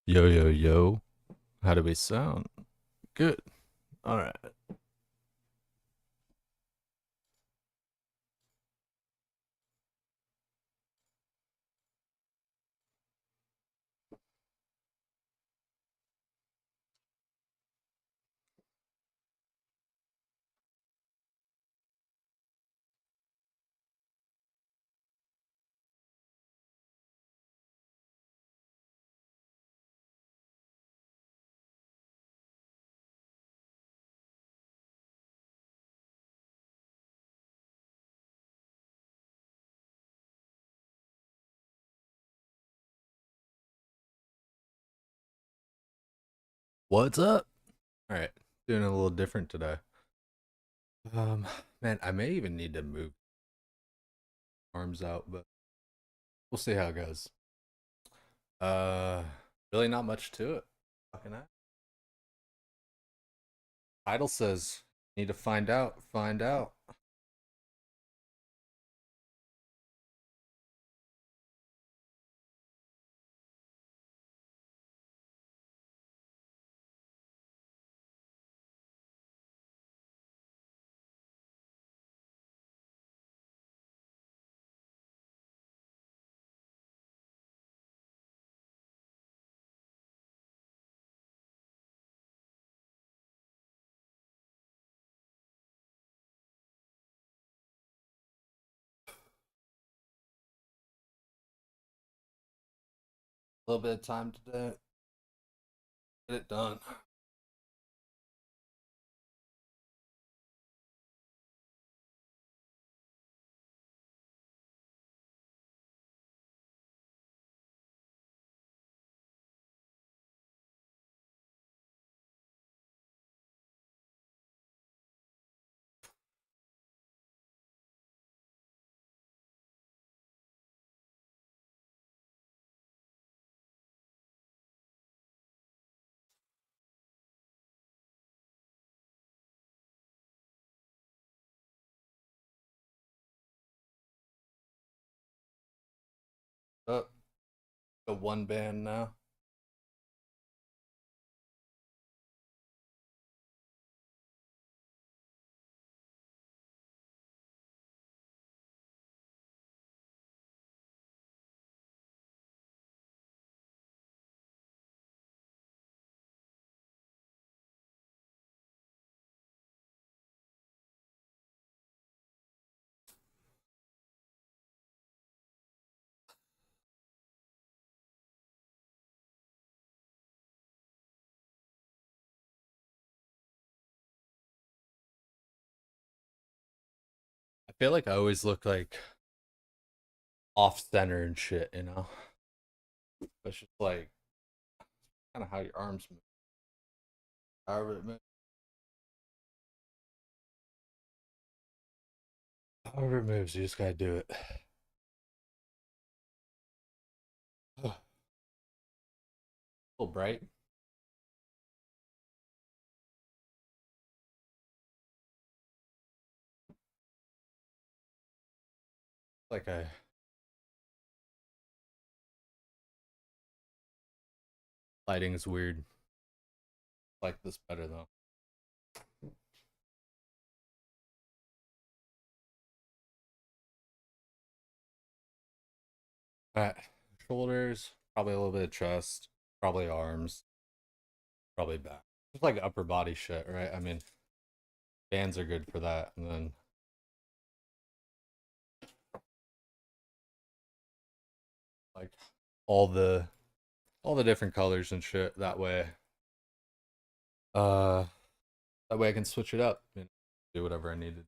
Yo, yo, yo. How do we sound? Good. All right. What's up? All right. Doing a little different today. Man, I may even need to move arms out, but we'll see how it goes. Uh, really not much to it. Fucking that. Title says need to find out. Find out. A little bit of time today. Get it done. Up. The one band now. I feel like I always look like off center and shit, you know? It's just like kind of how your arms move. However it moves. However it moves, you just gotta do it. A little bright. Like I lighting is weird. Like this better though. Alright. Shoulders, probably a little bit of chest, probably arms, probably back. Just like upper body shit, right? I mean, bands are good for that, and then like all the all the different colors and shit. Uh, that way I can switch it up and do whatever I needed.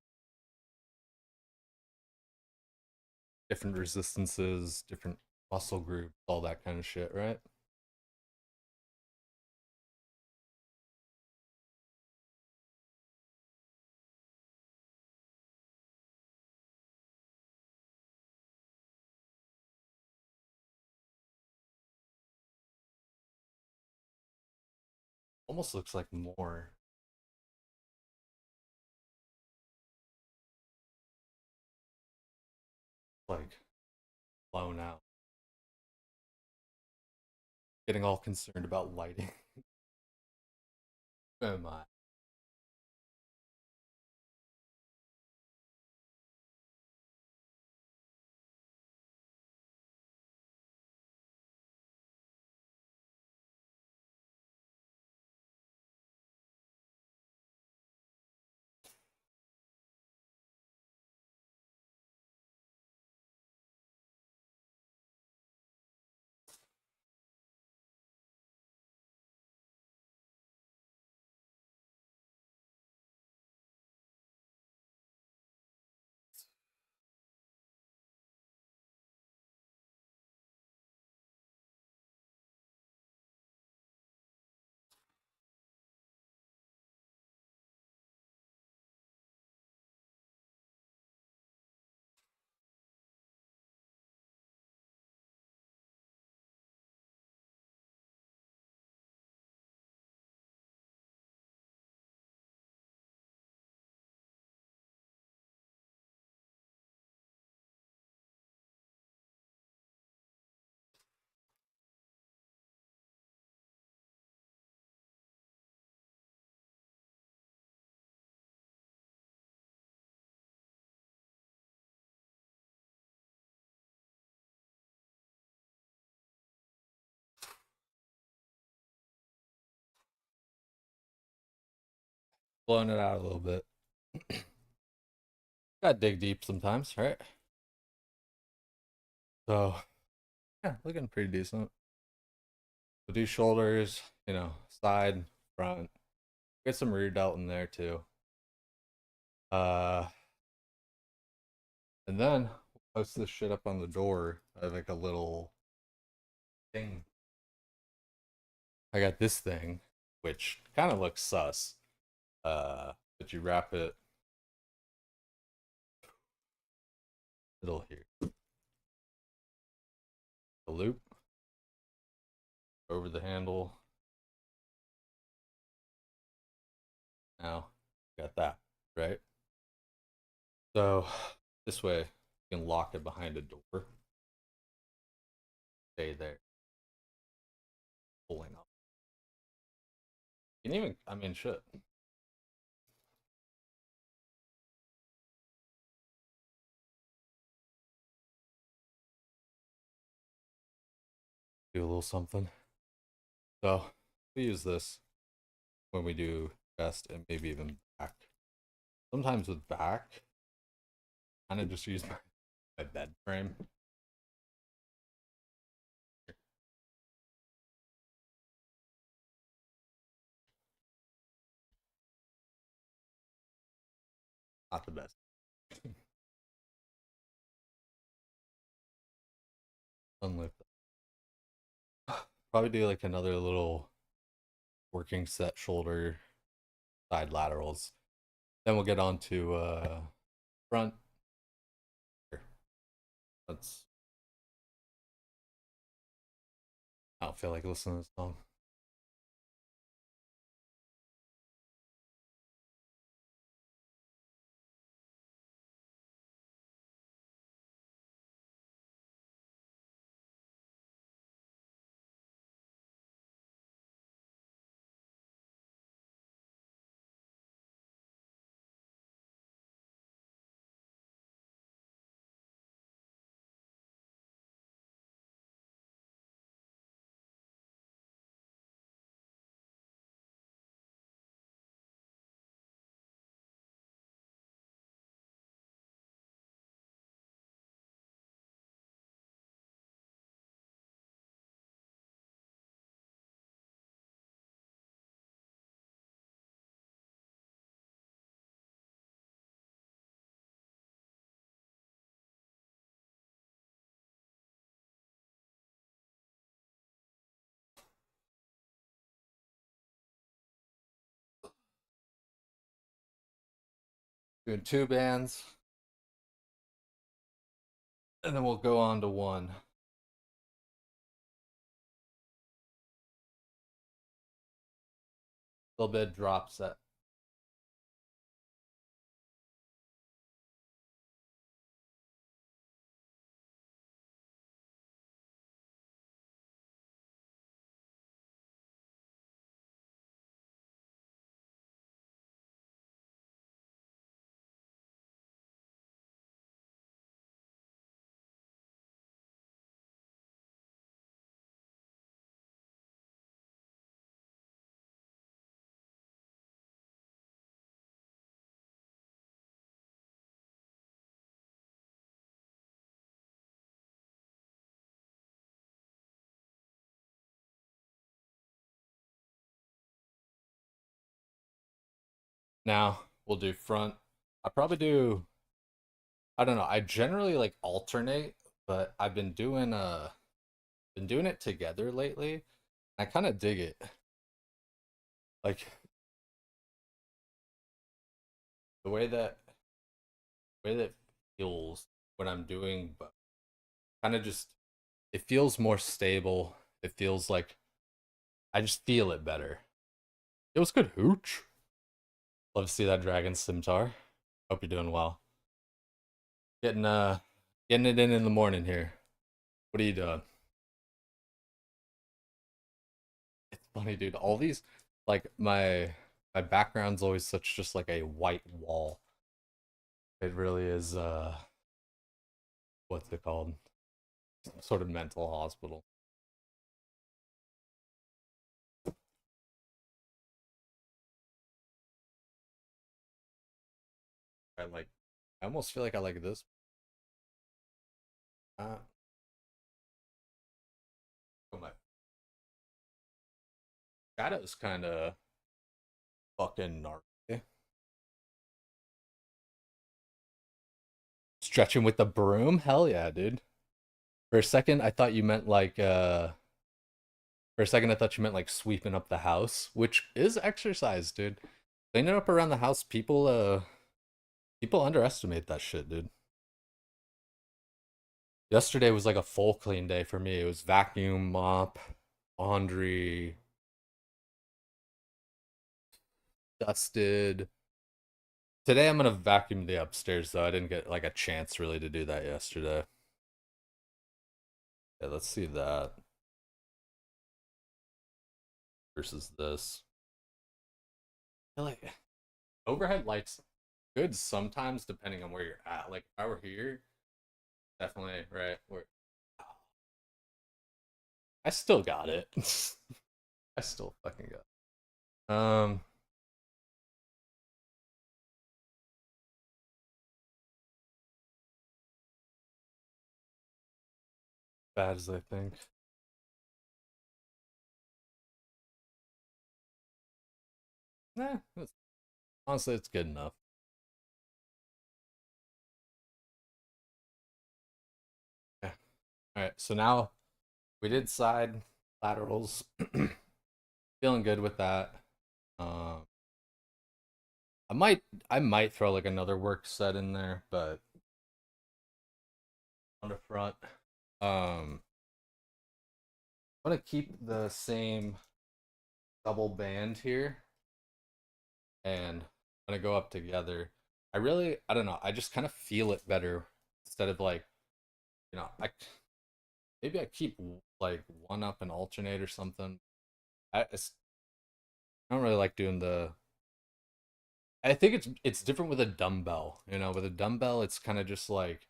Different resistances, different muscle groups, all that kind of shit, right? Almost looks like more like blown out. getting all concerned about lighting. Oh my. Blowing it out a little bit. Gotta dig deep sometimes, right? So, yeah, looking pretty decent. We'll do shoulders, side, front. Get some rear delt in there too. Uh, and then we'll post this shit up on the door. I have like a little thing. I got this thing, which kind of looks sus. But you wrap it middle here, the loop over the handle. Now, got that, right? So this way you can lock it behind a door. Stay there, pulling up. You can even, I mean, shit. Do a little something. So we use this when we do chest and maybe even back. Sometimes with back, I kind of just use my bed frame. Not the best. Unlift. Probably do like another little working set shoulder side laterals. Then we'll get on to front. Let's. I don't feel like listening to this song. Doing two bands, and then we'll go on to one. A little bit of drop set. Now we'll do front. I probably do. I don't know. I generally like alternate, but I've been doing it together lately. I kind of dig it. Like the way that feels when I'm doing, but kind of just it feels more stable. It feels like I just feel it better. It was good, hooch. Love to see that dragon scimitar. Hope you're doing well. Getting getting it in the morning here. What are you doing? It's funny, dude. All these like my background's always such just like a white wall. It really is what's it called? Some sort of mental hospital. I like I almost feel like I like this. Uh oh my shadow's kinda fucking gnarly. Stretching with the broom? Hell yeah, dude. For a second I thought you meant like for a second I thought you meant like sweeping up the house, which is exercise, dude. Cleaning up around the house, people underestimate that shit, dude. Yesterday was like a full clean day for me. It was vacuum, mop, laundry, dusted. Today I'm gonna vacuum the upstairs though. I didn't get like a chance really to do that yesterday. Yeah, let's see that versus this. I feel like overhead lights good sometimes depending on where you're at. Like if I were here, definitely right. Where I still got it. I still fucking got it. Bad as I think. Nah, honestly, it's good enough. Yeah. All right. So now we did side laterals. Feeling good with that. Um, I might I might throw like another work set in there, but on the front, I'm gonna keep the same double band here, and I'm gonna go up together. I don't know. I just kind of feel it better instead of like I maybe I keep like one up and alternate or something. I don't really like doing the. I think it's different with a dumbbell. With a dumbbell, it's kind of just like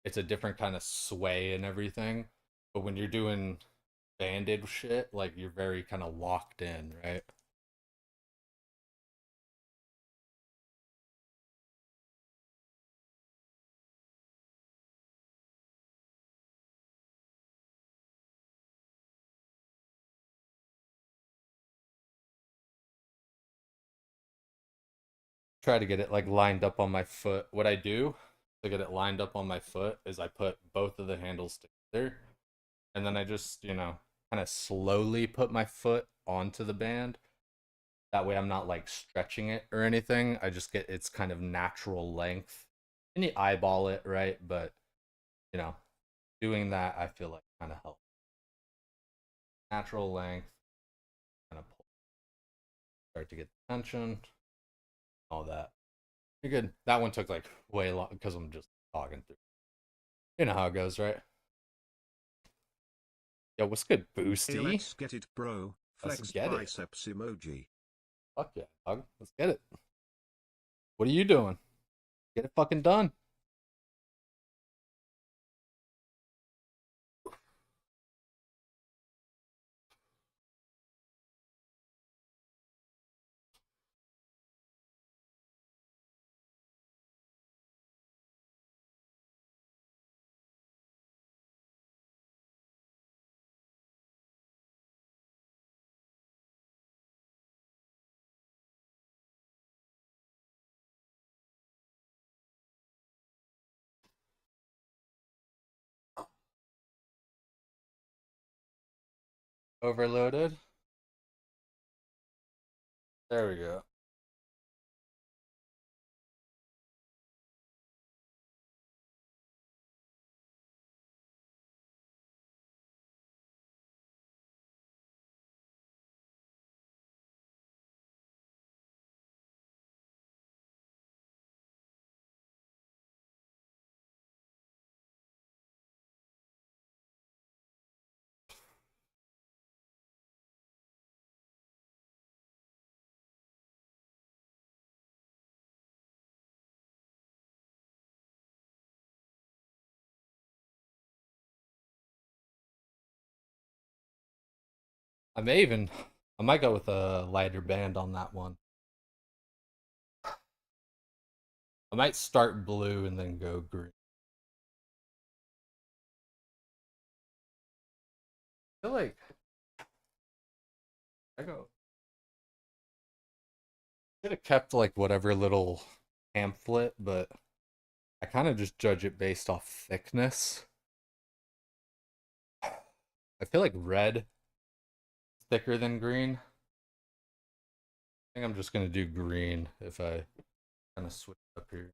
it's a different kind of sway and everything. But when you're doing banded shit, like you're very kind of locked in, right? Try to get it like lined up on my foot. What I do to get it lined up on my foot is I put both of the handles together and then I just, kind of slowly put my foot onto the band. That way I'm not like stretching it or anything. I just get its kind of natural length. And you eyeball it, right? But, you know, doing that I feel like kind of helps. Natural length, kind of pull, start to get the tension, all that. You're good. That one took like way long because I'm just talking through. You know how it goes, right? Yo, what's good, Hey, Boosty? let's get it, bro. Let's Flexed get it. biceps emoji. Fuck yeah, dog. Let's get it. What are you doing? Get it fucking done. overloaded. There we go. I might go with a lighter band on that one. I might start blue and then go green. I feel like I go should have kept like whatever little pamphlet, but I kind of just judge it based off thickness. I feel like red is thicker than green. I think I'm just gonna do green if I kind of switch up here.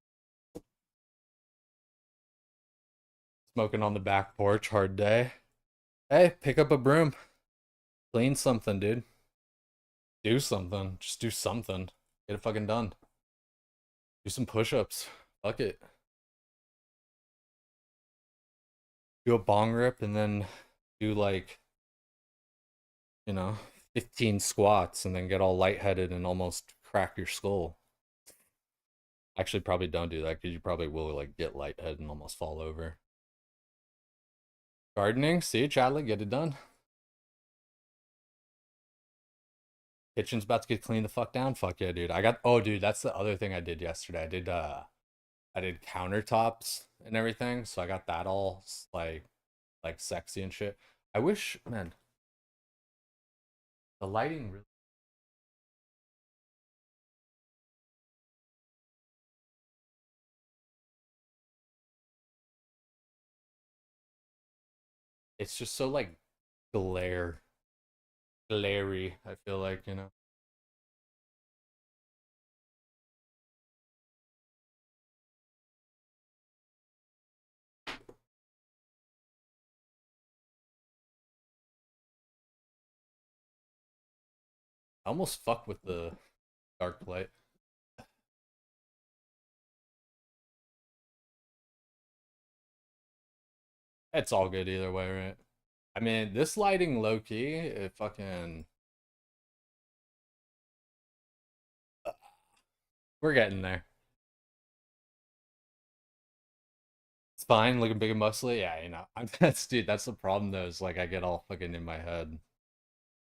Smoking on the back porch, hard day. Hey, pick up a broom. Clean something, dude. Do something. Just do something. Get it fucking done. Do some push-ups. Fuck it. Do a bong rip and then do like, you know, 15 squats and then get all lightheaded and almost crack your skull. Actually, probably don't do that because you probably will like get lightheaded and almost fall over. Gardening, see, Chadley, get it done. Kitchen's about to get cleaned the fuck down. Fuck yeah, dude. Oh dude, that's the other thing I did yesterday. I did countertops and everything, so I got that all like sexy and shit. I wish, man, the lighting really it's just so like glare glary, I feel like, you know. I almost fuck with the dark light. It's all good either way, right? I mean, this lighting low key, it fucking we're getting there. It's fine, looking big and muscly. Yeah, you know, that's dude. That's the problem though. Is like I get all fucking in my head.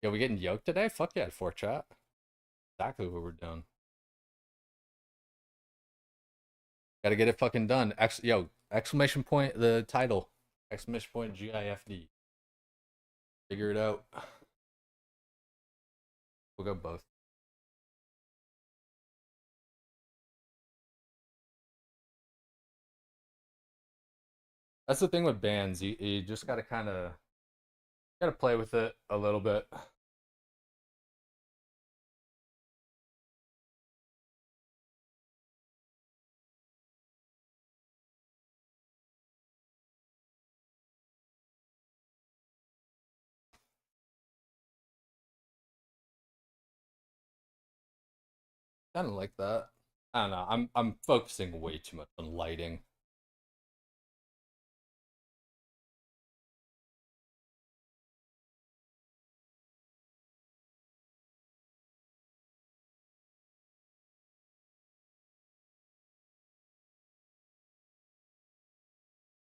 Yo, we getting yoked today? Fuck yeah, for chat. Exactly what we're doing. Got to get it fucking done. Yo, exclamation point the title. Exclamation point GIFD. Figure it out. We'll go both. That's the thing with bands. You just gotta gotta play with it a little bit. Kind of like that. I don't know. I'm focusing way too much on lighting.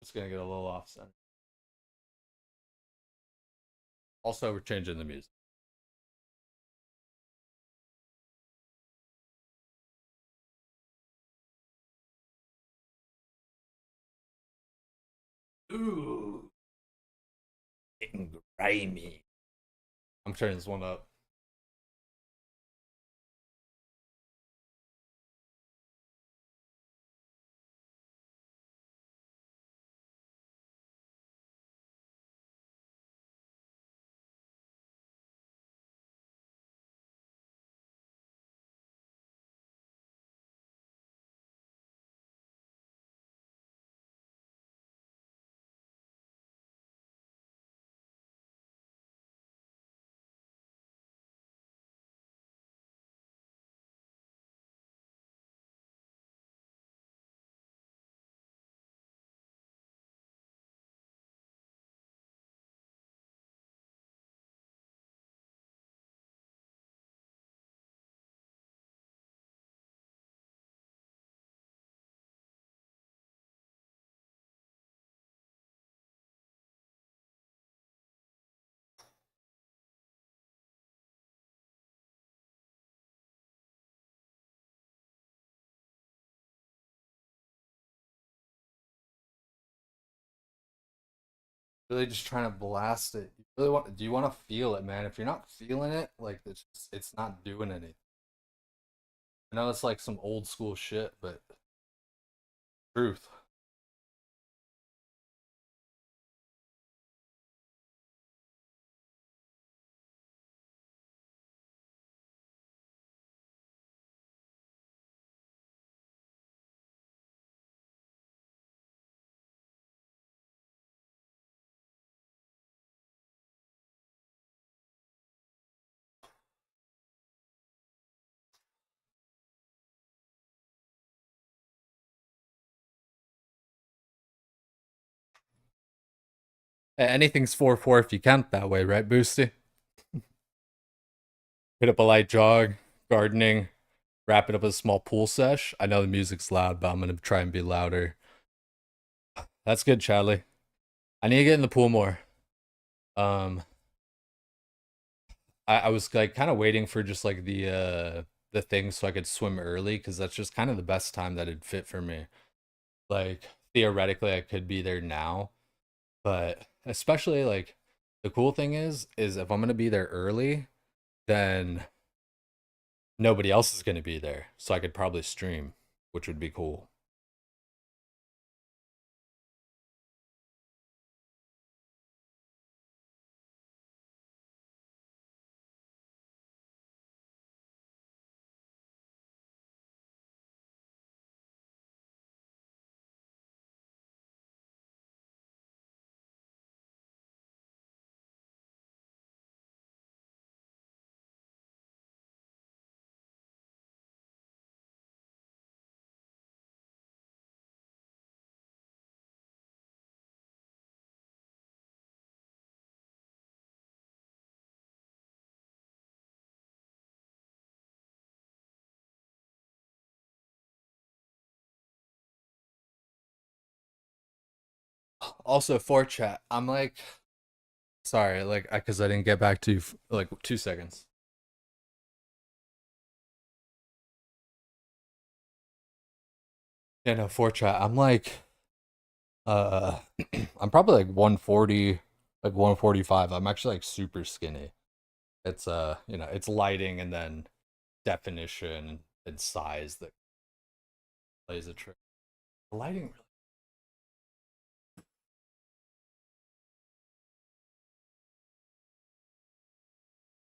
It's gonna get a little off center. Also, we're changing the music. Ooh, getting grimy. I'm turning this one up. Really just trying to blast it. You really want? Do you want to feel it, man? If you're not feeling it, like it's not doing anything. I know it's like some old school shit, but truth. Anything's 4-4 if you count that way, right, Boosty? Hit up a light jog, gardening, wrap it up with a small pool sesh. I know the music's loud, but I'm gonna try and be louder. That's good, Charlie. I need to get in the pool more. Um, I was like kind of waiting for just like the thing so I could swim early because that's just kind of the best time that it'd fit for me. Like theoretically, I could be there now, but especially like the cool thing is if I'm gonna be there early, then nobody else is gonna be there, so I could probably stream, which would be cool. Also, for chat, I'm like, sorry, like, because I didn't get back to you like 2 seconds. Yeah, no, for chat, I'm like, uh, I'm probably like 140, like 145. I'm actually like super skinny. It's it's lighting and then definition and size that plays a trick. The lighting really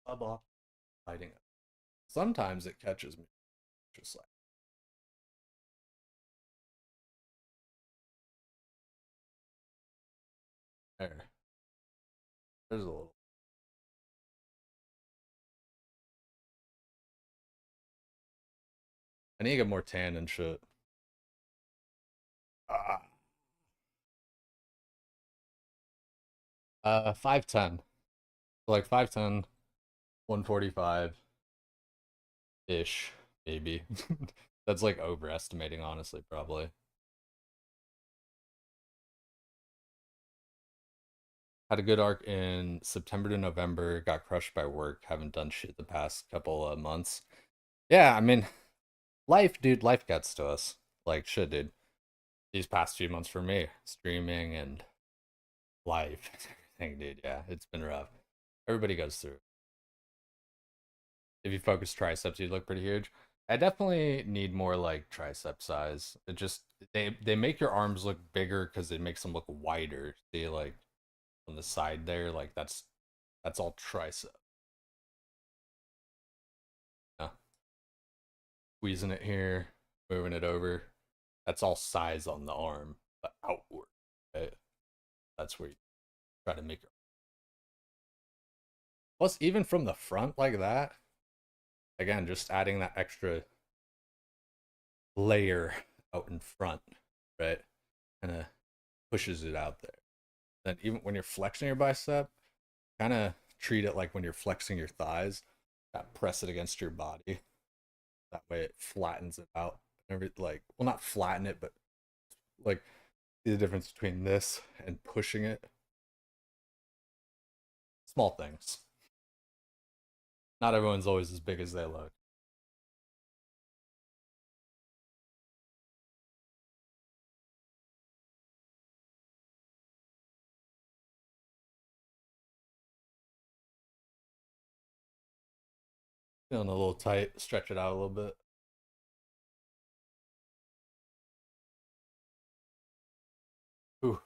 sub off lighting. Sometimes it catches me just like there. There's a little. I need to get more tan and shit. Ah. 5'10". Like 5'10", 145 ish, maybe. That's like overestimating, honestly, probably. Had a good arc in September to November, got crushed by work, haven't done shit the past couple of months. Yeah, I mean, life, dude, life gets to us. Like, shit, dude. These past few months for me, streaming and life, everything, dude. Yeah, it's been rough. Everybody goes through. If you focus triceps, you look pretty huge. I definitely need more like tricep size. It just they make your arms look bigger because it makes them look wider. See, like on the side there, like that's all tricep. Yeah. Squeezing it here, moving it over. That's all size on the arm, but outward. Right? That's where you try to make it. Plus, even from the front like that, again, just adding that extra layer out in front, right? Kind of pushes it out there. Then even when you're flexing your bicep, kind of treat it like when you're flexing your thighs. Press it against your body. That way it flattens it out. Like, well, not flatten it, but like see the difference between this and pushing it. Small things. Not everyone's always as big as they look. Feeling a little tight. Stretch it out a little bit. Ooh.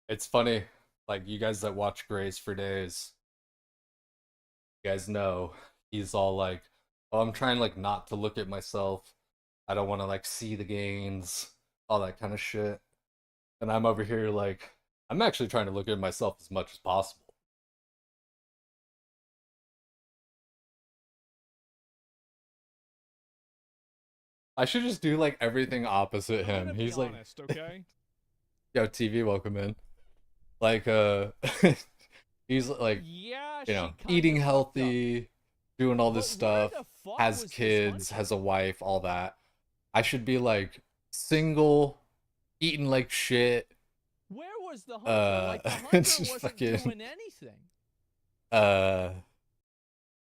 It's funny, like you guys that watch Grays for days, you guys know he's all like, "Oh, I'm trying like not to look at myself. I don't want to like see the gains, all that kind of shit." And I'm over here like, I'm actually trying to look at myself as much as possible. I should just do like everything opposite I'm him. gonna be He's like, honest, okay? "Yo, TV, welcome in." Like, he's like, Yeah, you know, she kind eating of fucked up. healthy, doing all this But where stuff, the fuck has was this kids, has a hunter? wife, all that. I should be like single, eating like shit. Where was the hunter? Like, the It's hunter just wasn't fucking doing anything. uh,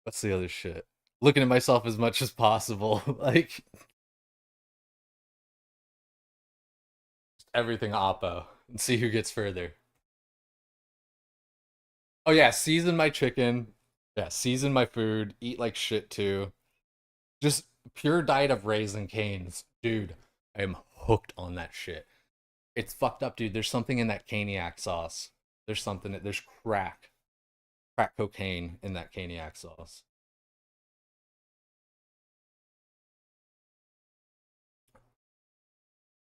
what's the other shit? Looking at myself as much as possible, like everything oppo, and see who gets further. Oh yeah, season my chicken. Yeah, season my food. Eat like shit too. Just pure diet of raisin canes, dude. I am hooked on that shit. It's fucked up, dude. There's something in that caniac sauce. There's something. There's crack cocaine in that caniac sauce.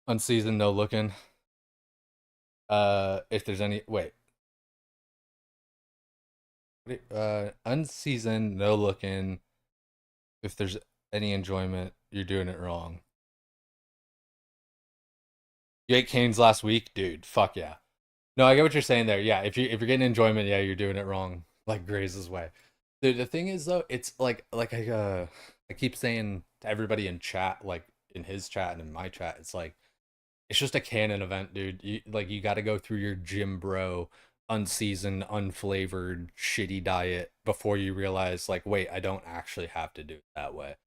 Unseasoned, no looking. If there's any, wait, unseasoned, no looking. If there's any enjoyment, you're doing it wrong. You ate canes last week, dude. Fuck yeah. No, I get what you're saying there. Yeah, if you're getting enjoyment, yeah, you're doing it wrong. Like Graze's way. The thing is though, it's like I keep saying to everybody in chat, like in his chat and in my chat, it's like it's just a canon event, dude. You got to go through your gym bro, unseasoned, unflavored, shitty diet before you realize, like, wait, I don't actually have to do it that way.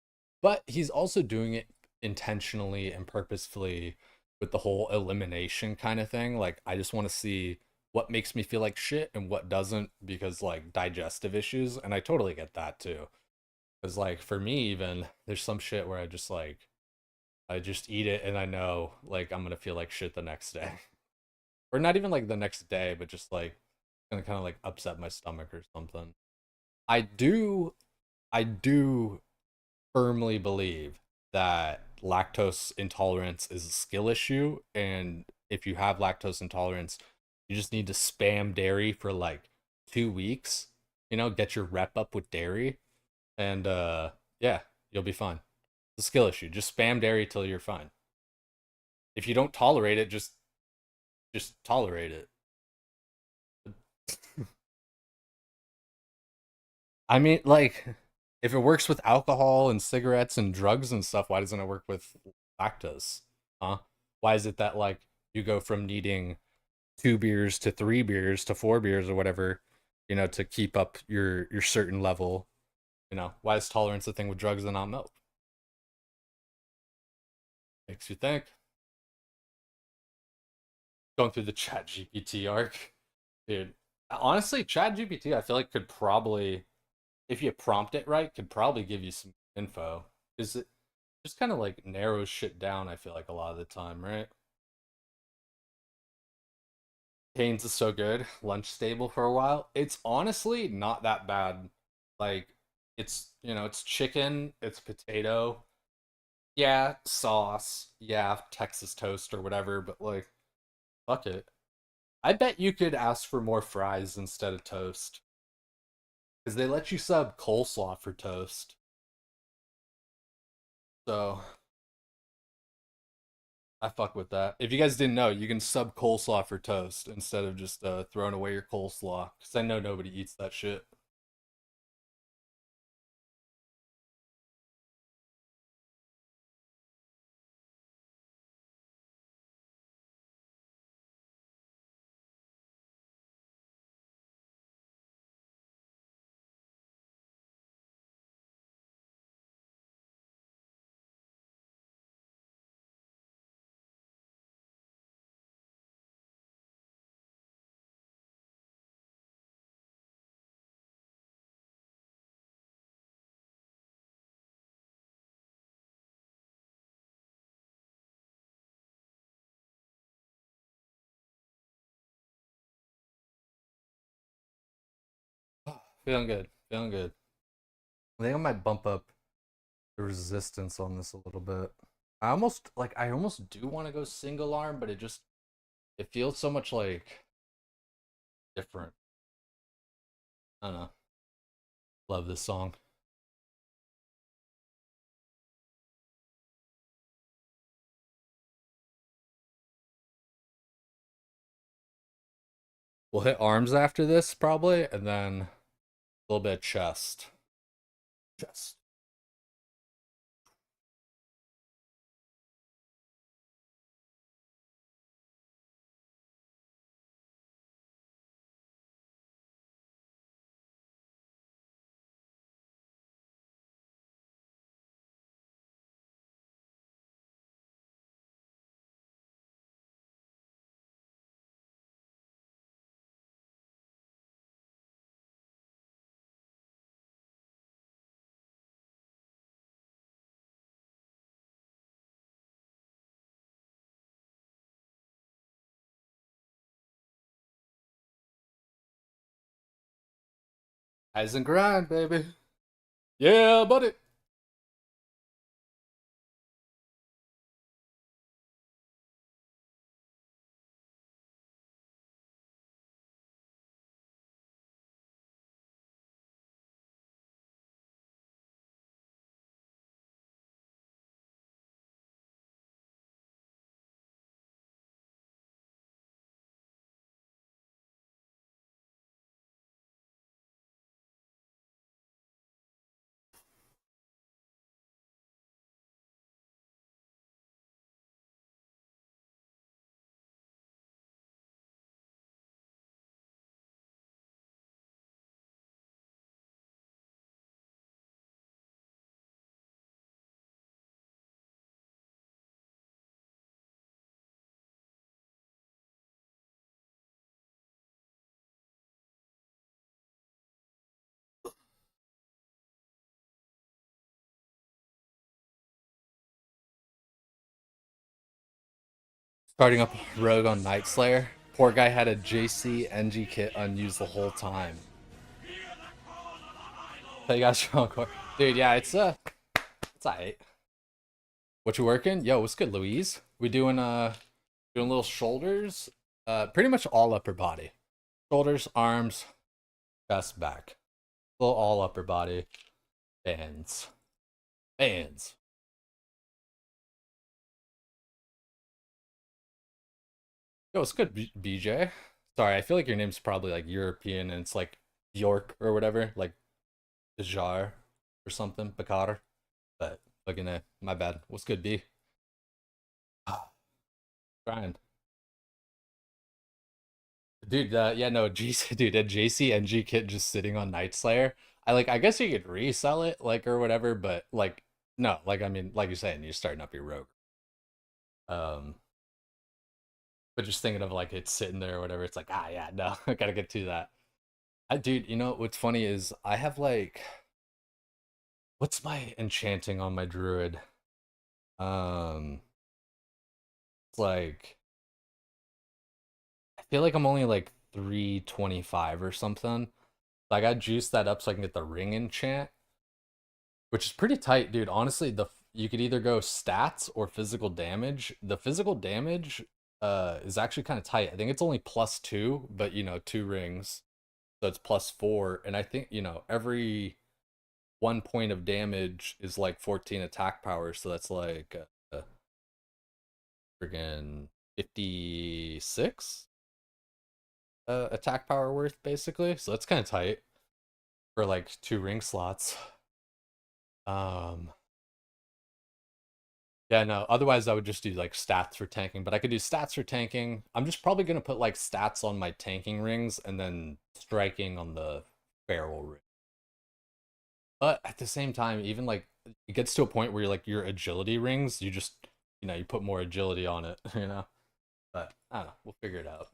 But he's also doing it intentionally and purposefully with the whole elimination kind of thing. Like, I just want to see what makes me feel like shit and what doesn't because, like, digestive issues. And I totally get that too. Because, like, for me, even, there's some shit where I just eat it and I know like I'm gonna feel like shit the next day. Or not even like the next day, but just like gonna kind of like upset my stomach or something. I do I do firmly believe that lactose intolerance is a skill issue, and if you have lactose intolerance, you just need to spam dairy for like 2 weeks, get your rep up with dairy, and yeah, you'll be fine. It's a skill issue. Just spam dairy till you're fine. If you don't tolerate it, just tolerate it. I mean, like, if it works with alcohol and cigarettes and drugs and stuff, why doesn't it work with lactose? Huh? Why is it that like you go from needing 2 beers to 3 beers to 4 beers or whatever, to keep up your certain level? Why is tolerance a thing with drugs and not milk? Makes you think. Going through the Chat GPT arc, dude. Honestly, Chat GPT, I feel like could probably, if you prompt it right, could probably give you some info. Is it just kind of like narrows shit down, I feel like a lot of the time, right? Canes is so good. Lunch stable for a while. It's honestly not that bad. Like it's chicken, it's potato. Yeah, sauce. Yeah, Texas toast or whatever, but like fuck it. I bet you could ask for more fries instead of toast. Because they let you sub coleslaw for toast. So I fuck with that. If you guys didn't know, you can sub coleslaw for toast instead of just throwing away your coleslaw. Because I know nobody eats that shit. Feeling good. Feeling good. I think I might bump up the resistance on this a little bit. I almost do want to go single arm, but it feels so much like different. I don't know. Love this song. We'll hit arms after this probably, and then a little bit of chest. Chest. Rise and grind, baby. Yeah, buddy. Starting up Rogue on Night Slayer. Poor guy had a JC NG kit unused the whole time. So you got strong core. Dude, yeah, it's alright. What you working? Yo, what's good, Louise? We doing little shoulders. Pretty much all upper body. Shoulders, arms, chest, back. Little all upper body. Bands. Bands. Yo, what's good, BJ? Sorry, I feel like your name's probably like European and it's like York or whatever, like Jar or something, Bakar. But fucking my bad. What's good, B? Grind. Dude, yeah, no, GC, dude, a JCNG kit just sitting on Night Slayer. I guess you could resell it, like, or whatever, but, like, no, like, I mean, like you're saying, you're starting up your rogue. Um, but just thinking of, like, it's sitting there or whatever, it's like, ah, yeah, no, I gotta get to that. Dude, you know, what's funny is I have, like, what's my enchanting on my druid? Um, it's like, I feel like I'm only, like, 325 or something. I got juiced that up so I can get the ring enchant, which is pretty tight, dude. Honestly, the you could either go stats or physical damage. The physical damage is actually kind of tight. I think it's only +2, but you know, 2 rings, so it's +4. And I think, you know, every 1 point of damage is like 14 attack power, so that's like friggin' 56 attack power worth basically. So that's kind of tight for like 2 ring slots. Um, yeah, no, otherwise I would just do like stats for tanking, but I could do stats for tanking. I'm just probably gonna put like stats on my tanking rings and then striking on the feral ring. But at the same time, even like it gets to a point where you're like your agility rings, you just you put more agility on it, you know. But I don't know, we'll figure it out.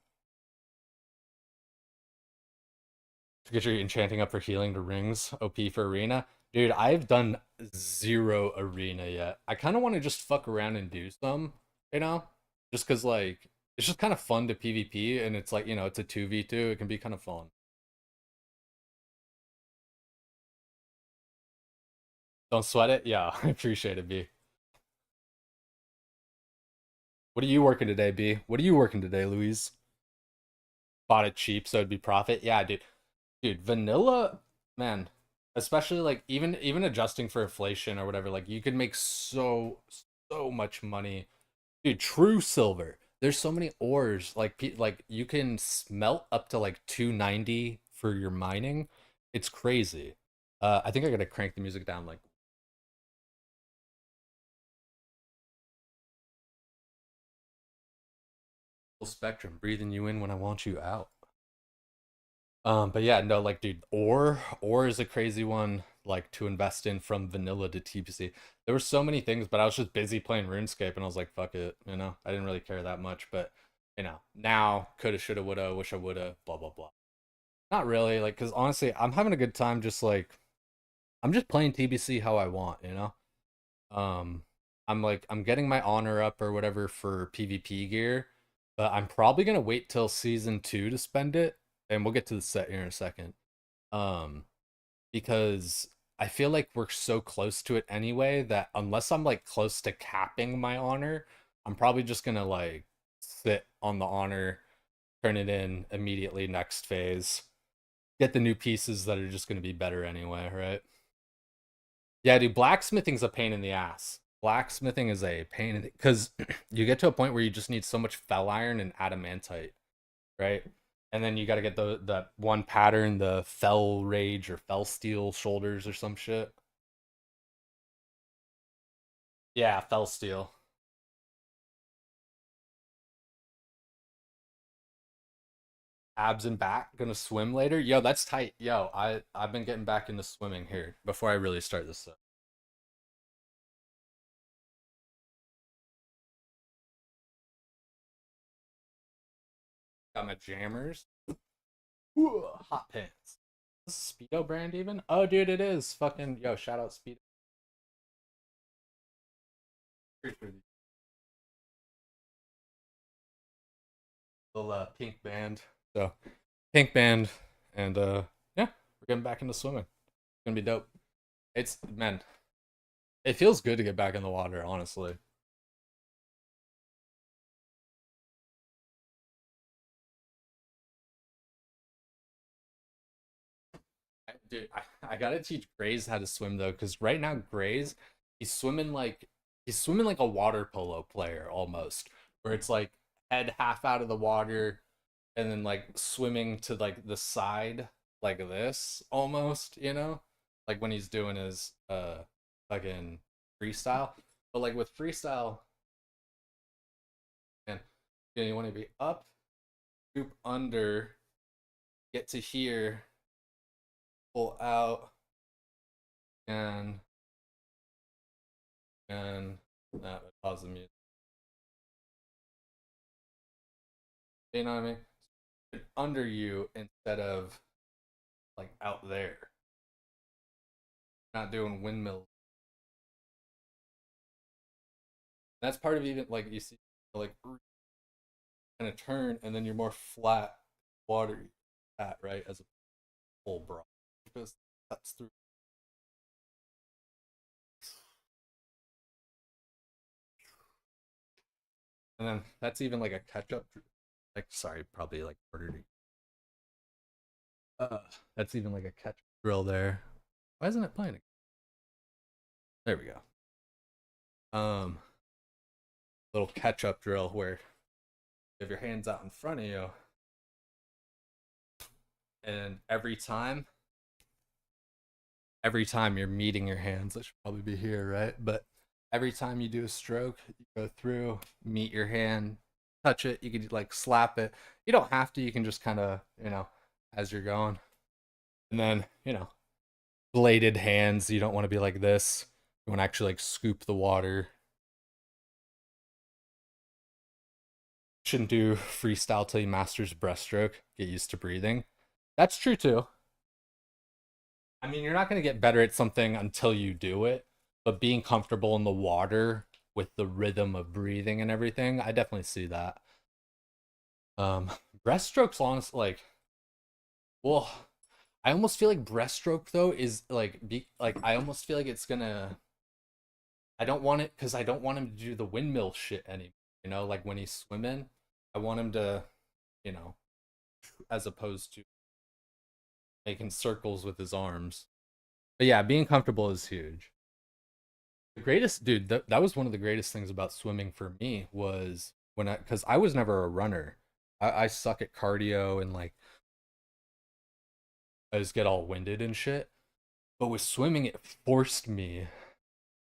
To get your enchanting up for healing to rings, OP for arena. Dude, I've done 0 arena yet. I kind of want to just fuck around and do some, you know? Just because, like, it's just kind of fun to PvP, and it's like, it's a 2v2. It can be kind of fun. Don't sweat it? Yeah, I appreciate it, B. What are you working today, B? What are you working today, Louise? Bought it cheap, so it'd be profit? Yeah, dude. Dude, vanilla, man, especially like even adjusting for inflation or whatever, like you could make so much money. Dude, true silver. There's so many ores like you can smelt up to like 290 for your mining. It's crazy. I think I gotta crank the music down like full spectrum, breathing you in when I want you out. But yeah, no, like, dude, ore is a crazy one, like to invest in from vanilla to TPC. There were so many things, but I was just busy playing RuneScape, and I was like, fuck it, I didn't really care that much, but now coulda, shoulda, woulda, wish I woulda, blah blah blah. Not really, like, cause honestly, I'm having a good time, just like I'm just playing TBC how I want. Um, I'm getting my honor up or whatever for PvP gear, but I'm probably gonna wait till season 2 to spend it, and we'll get to the set here in a second. Um, because I feel like we're so close to it anyway that unless I'm like close to capping my honor, I'm probably just gonna like sit on the honor, turn it in immediately next phase, get the new pieces that are just gonna be better anyway, right? Yeah, dude, blacksmithing's a pain in the ass. Blacksmithing is a pain in because you get to a point where you just need so much fel iron and adamantite, right? And then you got to get the one pattern, the fell rage or fell steel shoulders or some shit. Yeah, fell steel. Abs and back. Gonna swim later. Yo, that's tight. Yo, I've been getting back into swimming here before I really start this stuff. Got my jammers. Ooh, hot pants. Is this Speedo brand even? Oh, dude, it is. Fucking yo, shout out Speedo. Little pink band. So pink band, and yeah, we're getting back into swimming. It's gonna be dope. It's man, it feels good to get back in the water, honestly. Dude, I gotta teach Grays how to swim though, because right now Grays, he's swimming like he's swimming like a water polo player almost, where it's like head half out of the water, and then like swimming to like the side like this almost, like when he's doing his fucking freestyle. But like with freestyle, man, you want to be up, scoop under, get to here, pull out, and and that would pause the music. You know what I mean? Under you instead of like out there. Not doing windmills. That's part of even like you see like kind of turn and then you're more flat water at right as a full bra. Because cuts through. And then that's even like a catch up. Like sorry, probably like harder to. That's even like a catch drill there. Why isn't it playing? There we go. Um, little catch-up drill where you have your hands out in front of you, and every time you're meeting your hands, that should probably be here, right? But every time you do a stroke, you go through, meet your hand, touch it. You could like slap it. You don't have to. You can just kind of, as you're going. And then, bladed hands. You don't want to be like this. You want to actually like scoop the water. Shouldn't do freestyle till you masters breaststroke. Get used to breathing. That's true too. I mean, you're not going to get better at something until you do it, but being comfortable in the water with the rhythm of breathing and everything, I definitely see that. Um, breaststrokes, honestly, like, well, I almost feel like breaststroke though is like I almost feel like it's gonna. I don't want it because I don't want him to do the windmill shit anymore. Like when he's swimming, I want him to, you know, as opposed to making circles with his arms. But yeah, being comfortable is huge. The greatest, dude, that was one of the greatest things about swimming for me was because I was never a runner. I suck at cardio and like I just get all winded and shit. But with swimming, it forced me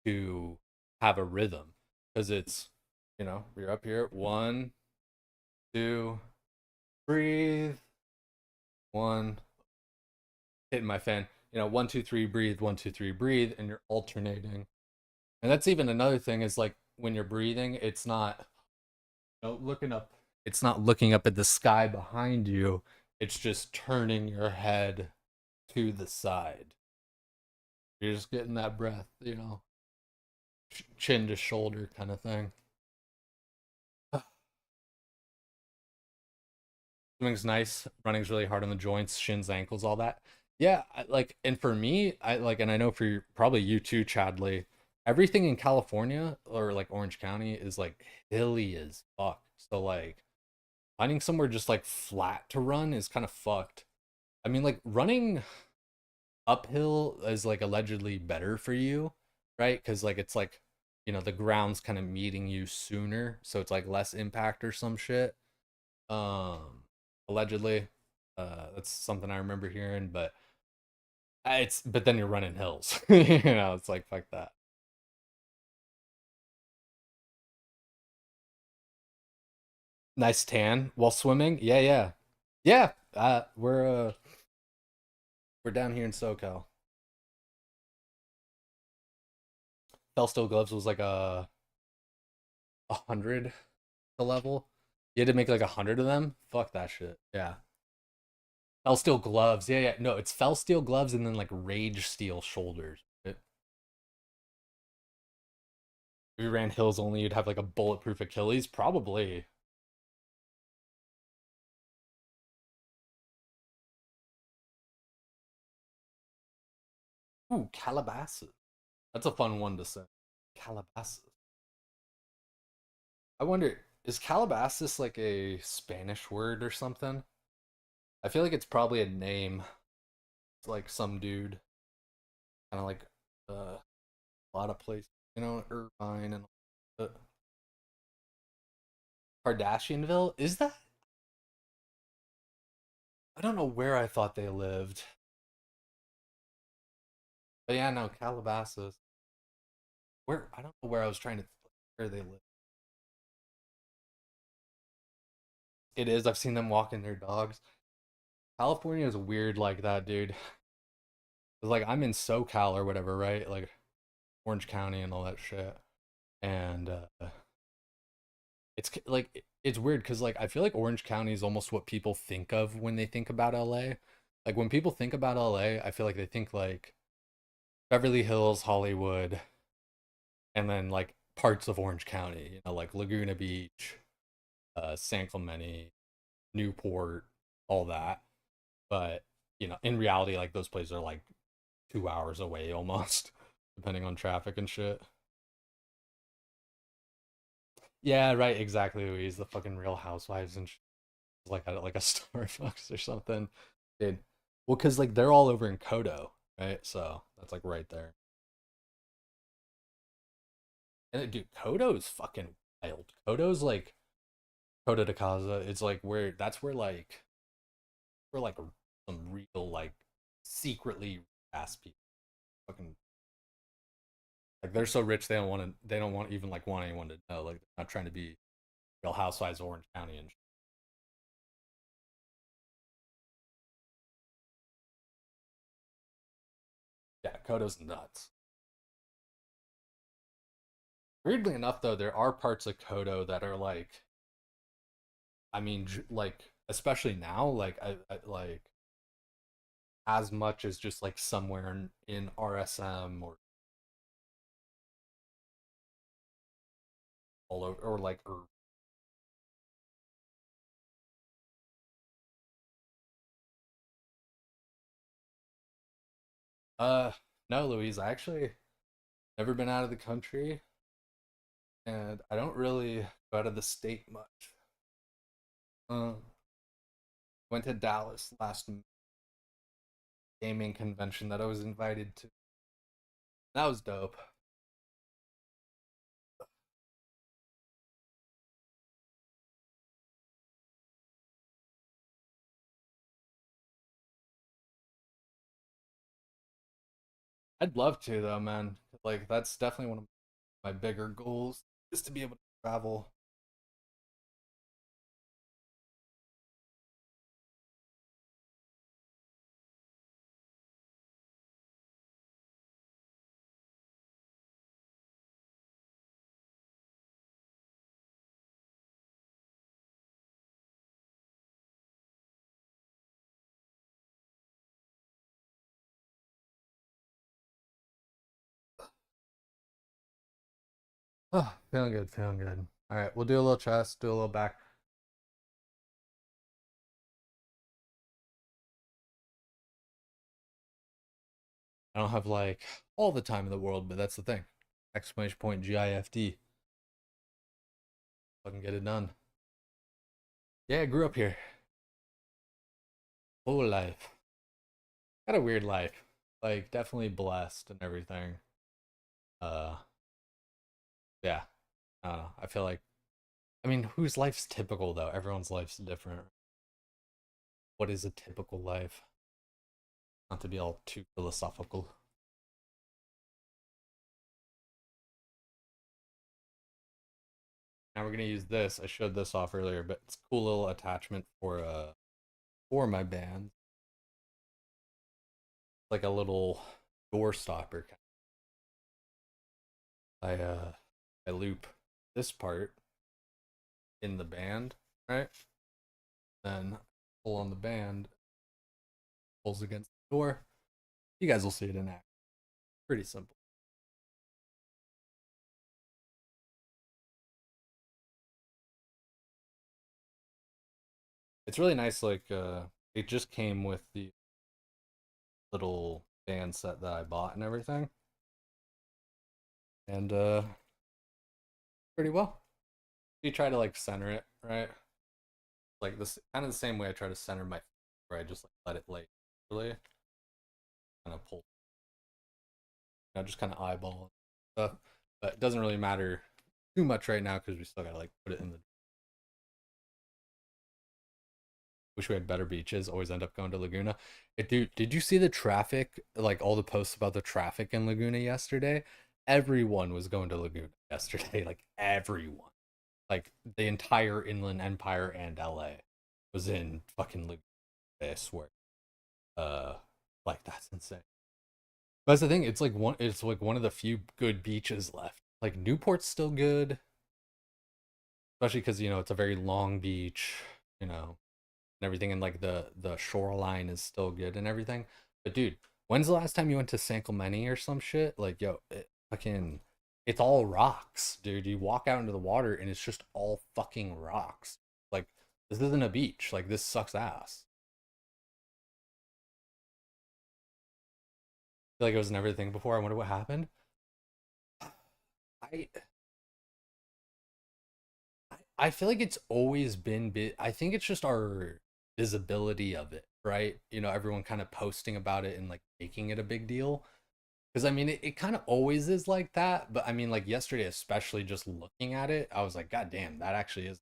to have a rhythm because it's, you're up here. One, two, breathe. One, hitting my fan. 1, 2, 3, breathe. 1, 2, 3, breathe, and you're alternating. And that's even another thing is like when you're breathing, it's not looking up. It's not looking up at the sky behind you. It's just turning your head to the side. You're just getting that breath, chin to shoulder kind of thing. Swimming's nice. Running's really hard on the joints, shins, ankles, all that. Yeah, and for me, and I know for probably you too, Chadley. Everything in California or like Orange County is like hilly as fuck. So like finding somewhere just like flat to run is kind of fucked. I mean, like running uphill is like allegedly better for you, right? Because like it's like, the ground's kind of meeting you sooner, so it's like less impact or some shit. Allegedly, that's something I remember hearing, but but then you're running hills, it's like fuck that. Nice tan while swimming, yeah, yeah, yeah. We're down here in SoCal. Fell Steel Gloves was like a hundred the level. You had to make like 100 of them. Fuck that shit. Yeah. Fell Steel Gloves. Yeah, yeah. No, it's Fell Steel Gloves and then like Rage Steel shoulders. If you ran hills only, you'd have like a bulletproof Achilles. Probably. Ooh, Calabasas. That's a fun one to say. Calabasas. I wonder, is Calabasas like a Spanish word or something? I feel like it's probably a name. It's like some dude. Kind of like a lot of places. Irvine and Kardashianville. Is that? I don't know where I thought they lived. But yeah, no, Calabasas. Where I don't know where I was trying to where they live. It is. I've seen them walking their dogs. California is weird like that, dude. 'Cause, like I'm in SoCal or whatever, right? Like Orange County and all that shit. And it's weird because like I feel like Orange County is almost what people think of when they think about LA. Like when people think about LA, I feel like they think like Beverly Hills, Hollywood, and then like parts of Orange County, like Laguna Beach, San Clemente, Newport, all that. But in reality, like those places are like 2 hours away almost, depending on traffic and shit. Yeah, right, exactly. Louise, the fucking Real Housewives and like like a Starbucks or something. Dude, well, cause like they're all over in Kodo, right? So that's like right there. And dude, Kodo is fucking wild. Kodo's like Coto de Casa. It's like where that's where like some real like secretly ass people fucking like they're so rich they don't want even like want anyone to know, like they're not trying to be Real Housewives of Orange County and yeah, Kodo's nuts. Weirdly enough, though, there are parts of Kodo that are like, I mean, like especially now, like I like as much as just like somewhere in RSM or all over or like or uh no, Louise, I actually never been out of the country and I don't really go out of the state much. Um, went to Dallas last gaming convention that I was invited to. That was dope. I'd love to though, man. Like that's definitely one of my bigger goals is to be able to travel. Oh, feeling good, feeling good. All right, we'll do a little chest, do a little back. I don't have like all the time in the world, but that's the thing. Exclamation point GIFD. Fucking get it done. Yeah, I grew up here. Whole life. Got a weird life. Like definitely blessed and everything. Uh yeah. I don't know. I feel like I mean, whose life's typical though? Everyone's life's different. What is a typical life? Not to be all too philosophical. Now we're gonna use this. I showed this off earlier, but it's a cool little attachment for my band. Like a little door stopper. I I loop this part in the band, right? Then pull on the band, pulls against the door. You guys will see it in action. Pretty simple. It's really nice. Like it just came with the little band set that I bought and everything, and pretty well. You try to like center it, right? Like this kind of the same way I try to center my, where I just like let it lay, really kind of pull, just kind of eyeball stuff. But it doesn't really matter too much right now because we still gotta like put it in the. Wish we had better beaches. Always end up going to Laguna. Dude, did you see the traffic? Like all the posts about the traffic in Laguna yesterday. Everyone was going to Laguna yesterday. Like everyone. Like the entire Inland Empire and LA was in fucking Laguna. I swear. Uh, like that's insane. That's the thing. It's like one. It's like one of the few good beaches left. Like Newport's still good, especially because it's a very long beach. You know, and everything, and like the shoreline is still good and everything. But dude, when's the last time you went to San Clemente or some shit? Like, yo, fucking, it's all rocks, dude. You walk out into the water and it's just all fucking rocks. Like, this isn't a beach. Like, this sucks ass. I feel like it was never a thing before. I wonder what happened. I I feel like it's always been I think it's just our visibility of it, right? Everyone kind of posting about it and like making it a big deal. Because I mean, it kind of always is like that. But I mean, like yesterday, especially just looking at it, I was like, God damn, that actually is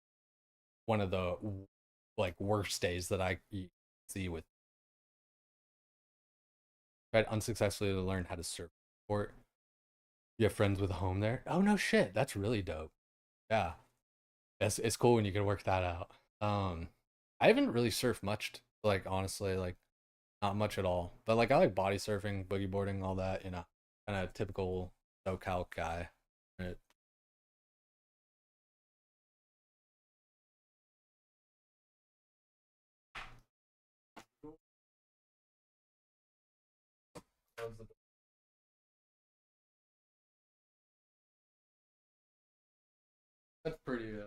one of the like worst days that I see with. Tried unsuccessfully to learn how to surf sport. You have friends with a home there? Oh no shit, that's really dope. Yeah, it's cool when you can work that out. I haven't really surfed much, like honestly, like not much at all. But like I like body surfing, boogie boarding, all that. You know, kind of typical SoCal guy. Right? That's pretty.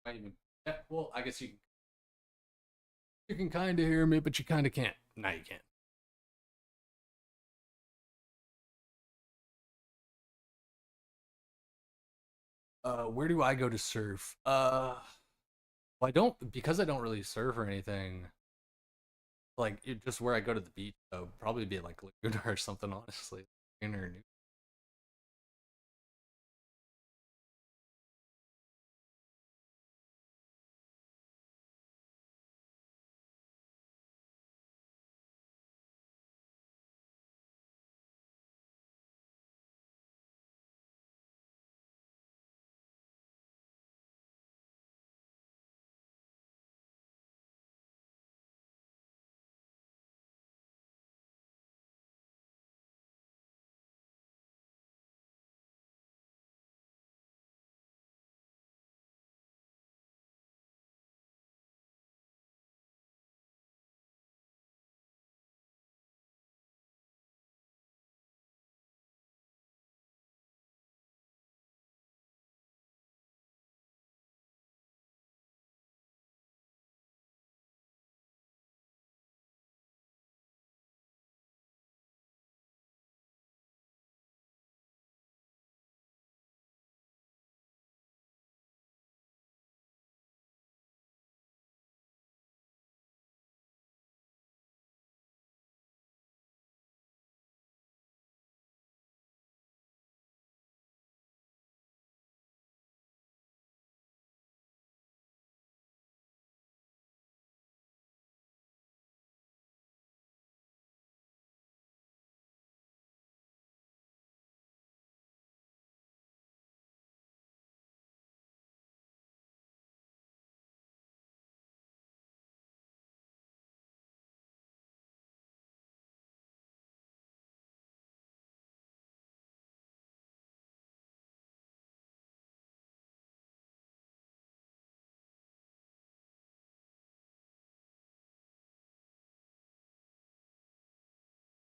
I even. Yeah, well, I guess you can kind of hear me, but you kind of can't. No, you can't. Where do I go to surf? Well, I don't because I don't really surf or anything. Like just where I go to the beach, though, probably be like Laguna or something. Honestly, Laguna or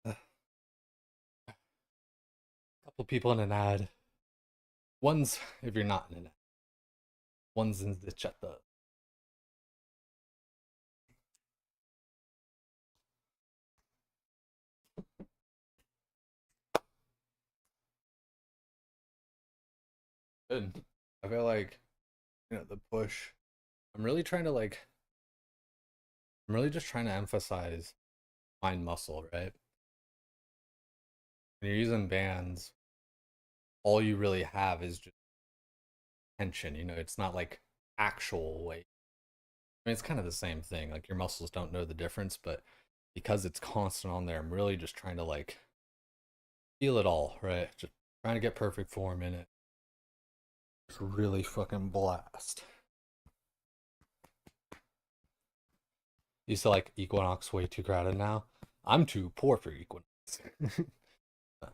a couple people in an ad. One's if you're not in an ad. One's in the chat. The good. I feel like the push. I'm really trying to like. I'm really just trying to emphasize mind muscle, right? When you're using bands, all you really have is just tension. It's not like actual weight. I mean, it's kind of the same thing. Like your muscles don't know the difference, but because it's constant on there, I'm really just trying to like feel it all, right? Just trying to get perfect form in it. Just really fucking blast. Used to like Equinox way too crowded now. I'm too poor for Equinox. No,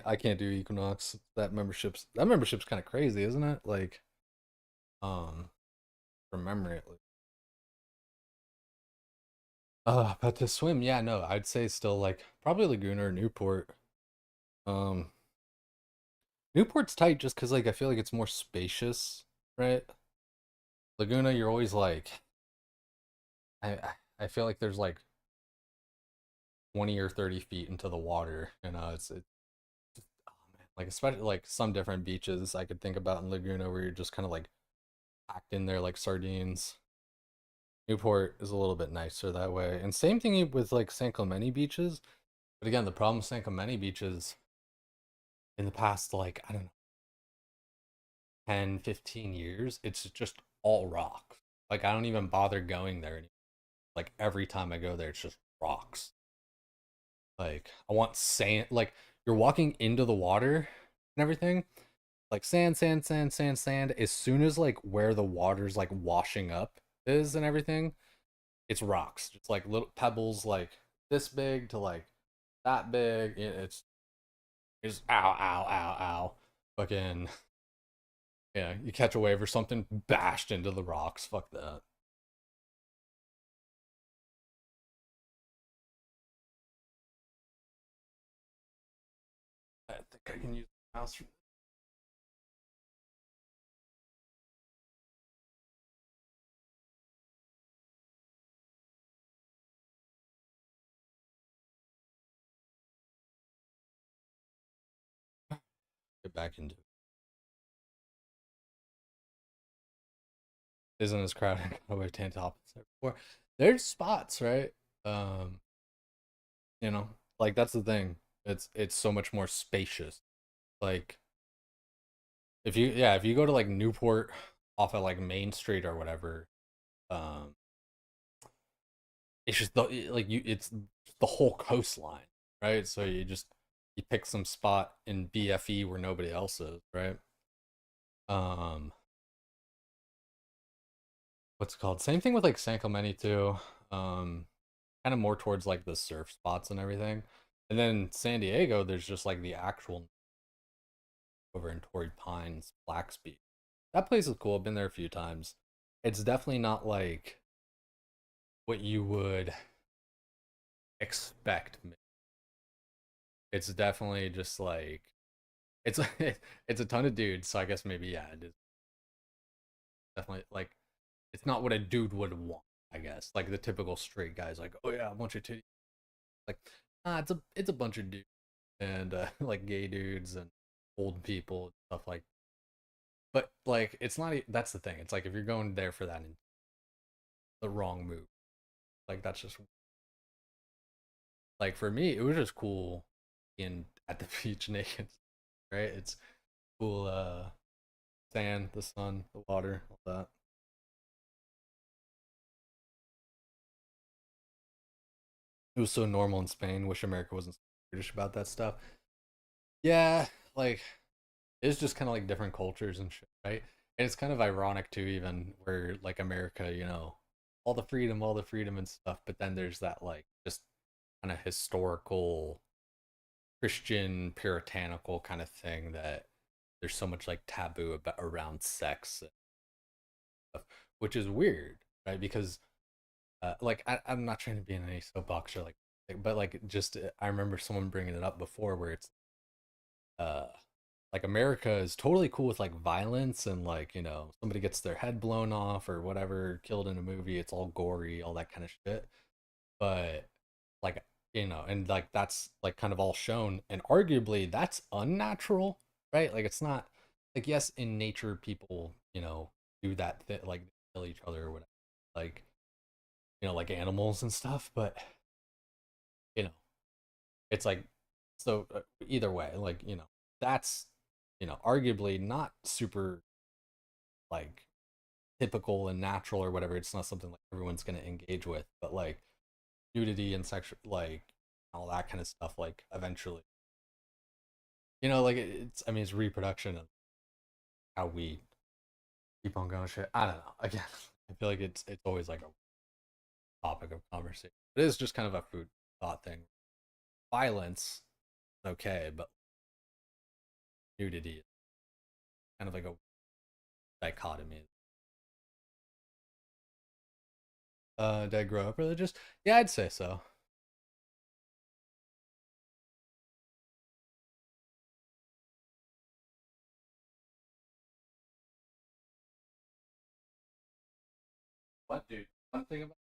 I can't do Equinox. That membership's kind of crazy, isn't it? Like, um, from memory at least. But to swim, yeah, no, I'd say still like probably Laguna or Newport. Um, Newport's tight just because like I feel like it's more spacious, right? Laguna, you're always like I feel like there's like 20 or 30 feet into the water. It's just, oh man, like especially like some different beaches I could think about in Laguna where you're just kind of like packed in there like sardines. Newport is a little bit nicer that way. And same thing with like San Clemente beaches. But again, the problem with San Clemente beaches in the past, like, I don't know, 10, 15 years, it's just all rock. Like, I don't even bother going there anymore. Like, every time I go there, it's just rocks. Like, I want sand. Like, you're walking into the water and everything. Like, sand, sand, sand, sand, sand. As soon as, like, where the water's, like, washing up is and everything, it's rocks. Just, like, little pebbles, like, this big to, like, that big. It's ow, ow, ow, ow. Fucking, yeah, you catch a wave or something, bashed into the rocks. Fuck that. I think I can use the mouse. Get back into it. Isn't as crowded. I wear tank tops before. There's spots, right? Um, you know, like that's the thing. It's so much more spacious. Like if you go to like Newport off of like Main Street or whatever, um, it's just it's the whole coastline, right? So you pick some spot in BFE where nobody else is, right? Um, what's it called? Same thing with like San Clemente too. Um, kind of more towards like the surf spots and everything. And then San Diego, there's just like the actual over in Torrey Pines, Black Beach. That place is cool. I've been there a few times. It's definitely not like what you would expect. It's definitely just like it's it's a ton of dudes. So I guess maybe yeah, it is definitely like it's not what a dude would want. I guess like the typical straight guys, like oh yeah, I want your titties. Like it's a bunch of dudes and like gay dudes and old people and stuff like. But like it's not. That's the thing. It's like if you're going there for that, the wrong move. Like that's just like for me, it was just cool in at the beach naked, right? It's cool. Sand, the sun, the water, all that. It was so normal in Spain. Wish America wasn't so British about that stuff. Yeah, like it's just kind of like different cultures and shit, right? And it's kind of ironic too, even where like America, all the freedom and stuff, but then there's that like just kind of historical Christian puritanical kind of thing that there's so much like taboo about around sex and stuff, which is weird, right? Because like I'm not trying to be in any soapbox or like, but like just I remember someone bringing it up before where it's uh like America is totally cool with like violence and like somebody gets their head blown off or whatever, killed in a movie, it's all gory, all that kind of shit. But like and like that's like kind of all shown, and arguably that's unnatural, right? Like it's not like yes, in nature people do that like kill each other or whatever, like like animals and stuff, but you know it's like so either way, like that's arguably not super like typical and natural or whatever. It's not something like everyone's going to engage with, but like nudity and sexual like all that kind of stuff like eventually like it's I mean it's reproduction and how we keep on going shit. I don't know, again. I feel like it's always like a topic of conversation. It is just kind of a food thought thing. Violence okay, but nudity is kind of like a dichotomy. Did I grow up religious? Yeah, I'd say so. What, dude? One thing about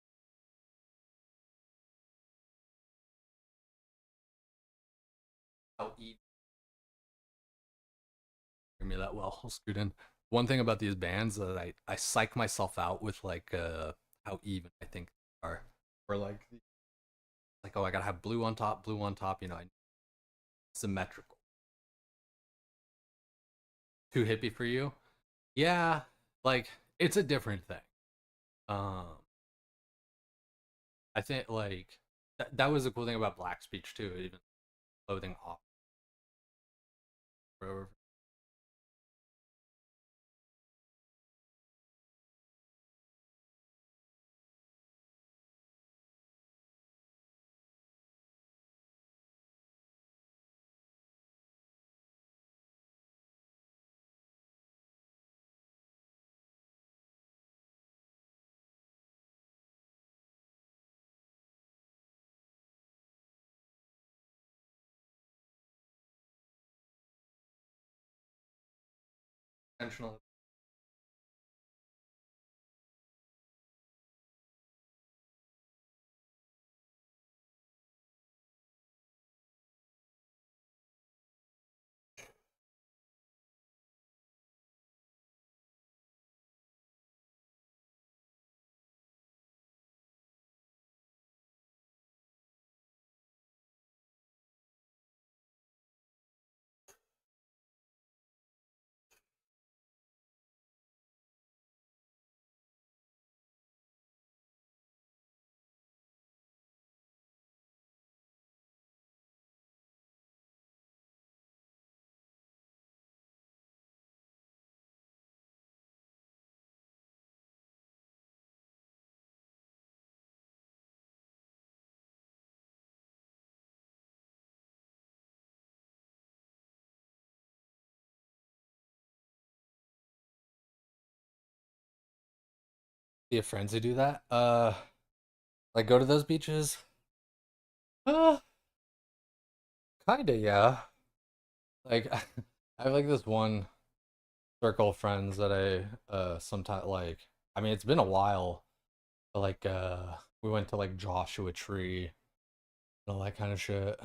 how eat hear me that well, student. One thing about these bands that I psych myself out with like how even I think they are. Or like oh, I gotta have blue on top, blue on top. You know, symmetrical. Too hippie for you? Yeah, like it's a different thing. Um, I think like that was the cool thing about Black Speech too. Even clothing off. Intentional. Do you have friends who do that? Like go to those beaches? Uh, kinda, yeah. Like I have like this one circle of friends that I sometimes like. I mean, it's been a while, but like we went to like Joshua Tree and all that kind of shit.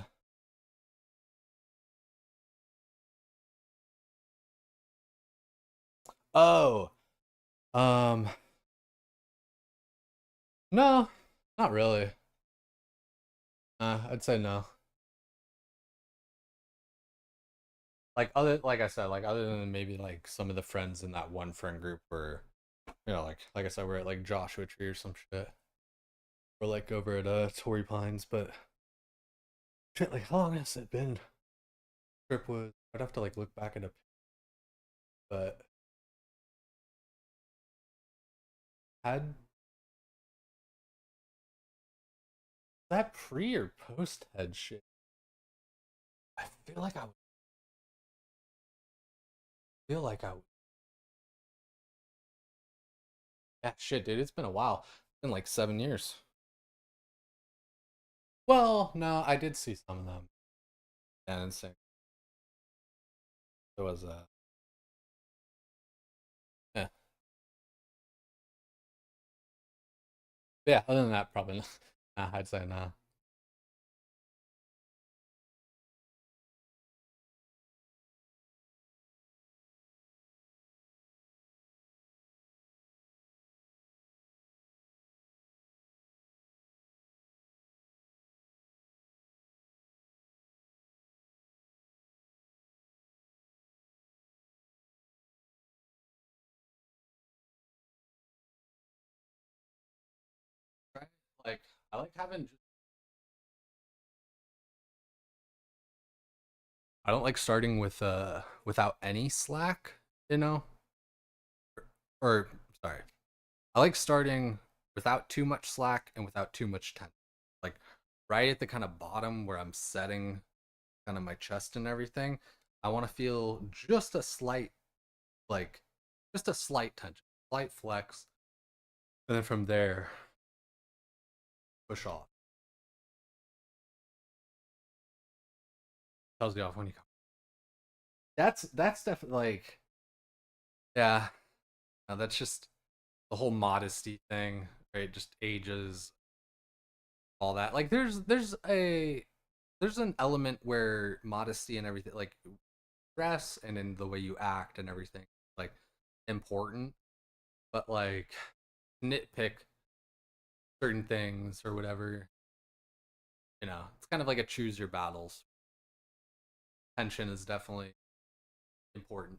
Oh, um, no, not really. I'd say no. Like I said, like other than maybe like some of the friends in that one friend group were, you know, like I said, we're at like Joshua Tree or some shit. We're like over at Torrey Pines, but shit, like how long has it been? Trip was. I'd have to like look back at it, but had that pre or post head shit. I feel like I would feel like I would. Yeah, shit, dude, it's been a while. It's been like 7 years. Well, no, I did see some of them. And insane. It was yeah. But yeah, other than that, probably not. Nah, I'd say no. Right? Like I like having. I don't like starting with without any slack. You know, or sorry, I like starting without too much slack and without too much tension. Like right at the kind of bottom where I'm setting kind of my chest and everything. I want to feel just a slight, like, just a slight tension, slight flex, and then from there, push off. Tells you off when you come. That's definitely like, yeah. No, that's just the whole modesty thing, right? Just ages, all that. Like, there's an element where modesty and everything, like dress and in the way you act and everything, like important. But like nitpick certain things or whatever. It's kind of like a choose your battles. Tension is definitely important.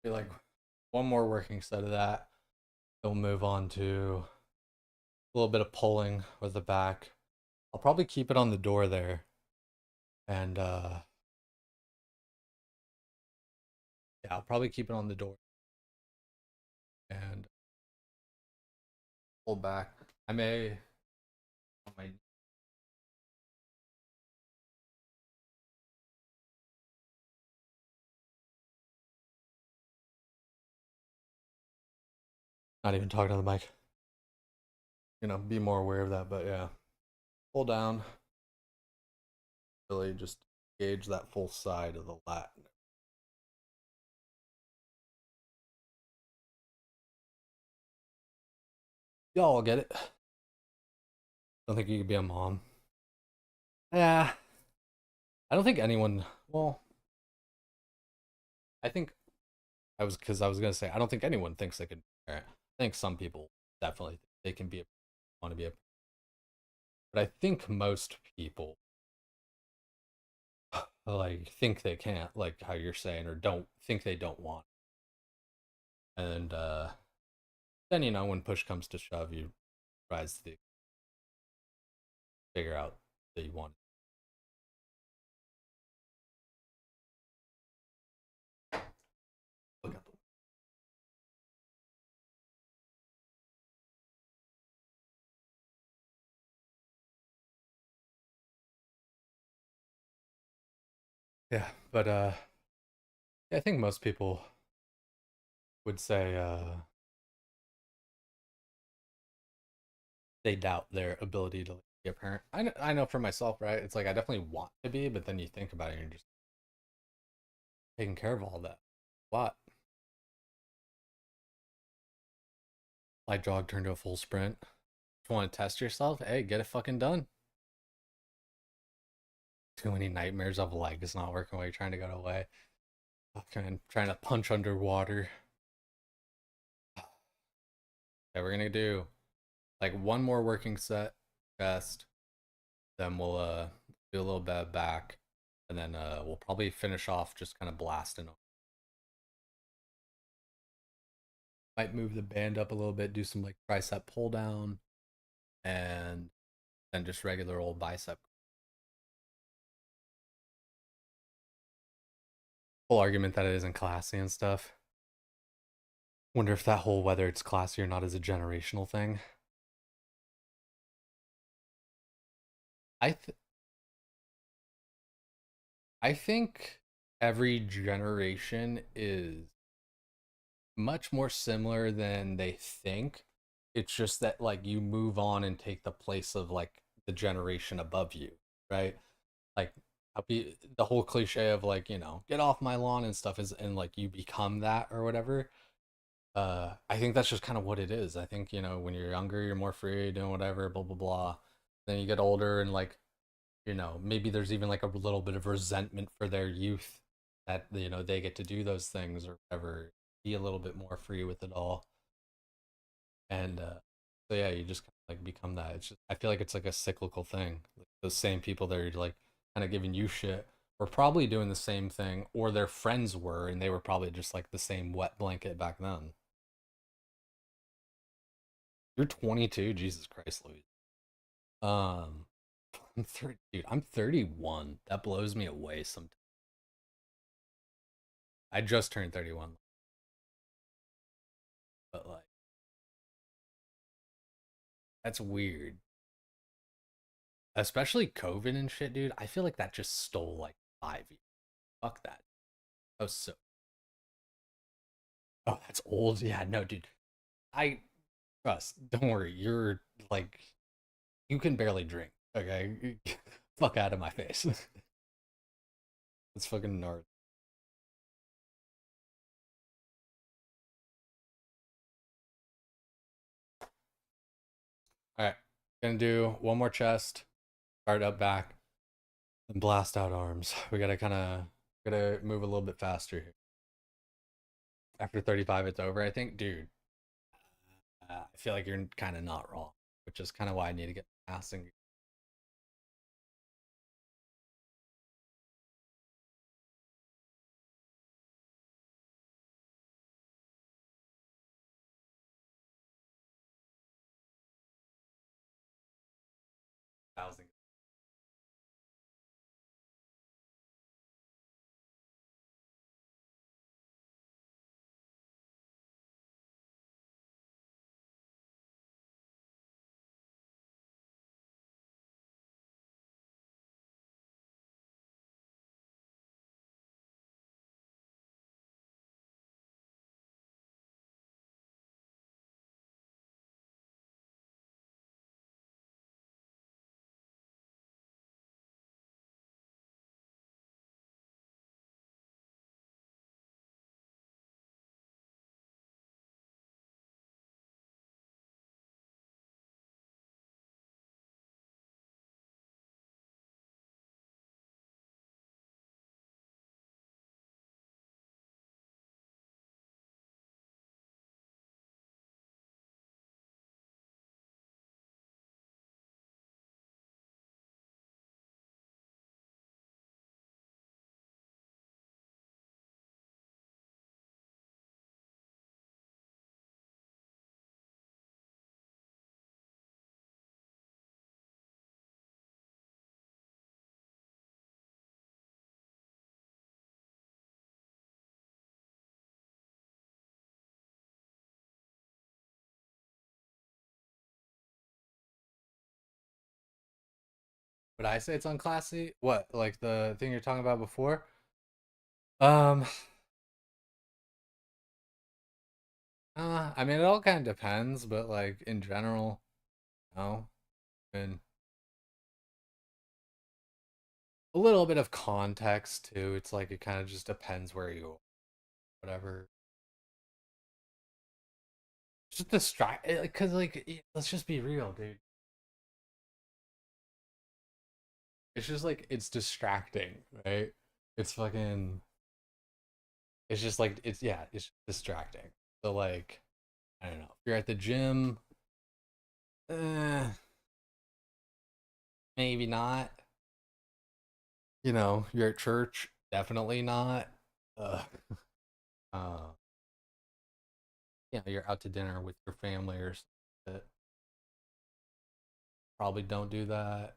Be like one more working set of that. We'll move on to a little bit of pulling with the back. I'll probably keep it on the door there. And yeah, I'll probably keep it on the door. And pull back. I may not even talking to the mic. Be more aware of that, but yeah. Pull down. Really just gauge that full side of the lat. Y'all get it. Don't think you could be a mom. Yeah. I don't think anyone, well, I think I was gonna say I don't think anyone thinks they could be a parent. I think some people definitely they can want to be a, but I think most people like think they can't, like how you're saying, or don't think they don't want. And then when push comes to shove, you rise to the figure out that you want. Look at them. Yeah, but I think most people would say they doubt their ability to be a parent. I know for myself, right? It's like I definitely want to be, but then you think about it and you're just taking care of all that. What? Light jog turned to a full sprint. If you want to test yourself, hey, get it fucking done. Too many nightmares of legs not working while you're trying to get away. Trying to punch underwater. Yeah, we're gonna do like one more working set, chest. Then we'll do a little bit of back, and then we'll probably finish off just kind of blasting. Might move the band up a little bit, do some like tricep pull down, and then just regular old bicep. Whole argument that it isn't classy and stuff. Wonder if that whole whether it's classy or not is a generational thing. I I think every generation is much more similar than they think. It's just that like you move on and take the place of like the generation above you, right? Like the whole cliche of like, get off my lawn and stuff is and like you become that or whatever. I think that's just kind of what it is. I think, when you're younger, you're more free, doing whatever, blah blah blah. Then you get older and like, maybe there's even like a little bit of resentment for their youth that they get to do those things or whatever, be a little bit more free with it all. And so yeah, you just like become that. It's just, I feel like it's like a cyclical thing. Like, those same people that are like kind of giving you shit were probably doing the same thing, or their friends were, and they were probably just like the same wet blanket back then. You're 22, Jesus Christ, Louise. Um, I'm 30, dude. I'm 31. That blows me away. Sometimes I just turned 31, but like that's weird. Especially COVID and shit, dude. I feel like that just stole like 5 years. Fuck that. That was so. Oh, that's old. Yeah, no, dude. I trust. Don't worry. You're like you can barely drink. Okay, fuck out of my face. It's fucking gnarly. All right, gonna do one more chest. Start up back and blast out arms. We gotta move a little bit faster here. After 35, it's over. I think, dude. I feel like you're kind of not wrong, which is kind of why I need to get passing. 1,000. Would I say it's unclassy? What, like the thing you're talking about before? Um, I mean, it all kind of depends, but like in general, no. I mean, a little bit of context too. It's like it kind of just depends where you, whatever. Just distract, because let's just be real, dude. It's just like it's distracting, right? It's fucking. It's just like it's yeah, it's distracting. So like, I don't know. If you're at the gym, eh, maybe not. You're at church, definitely not. Uh, uh, you're out to dinner with your family or something. Probably don't do that.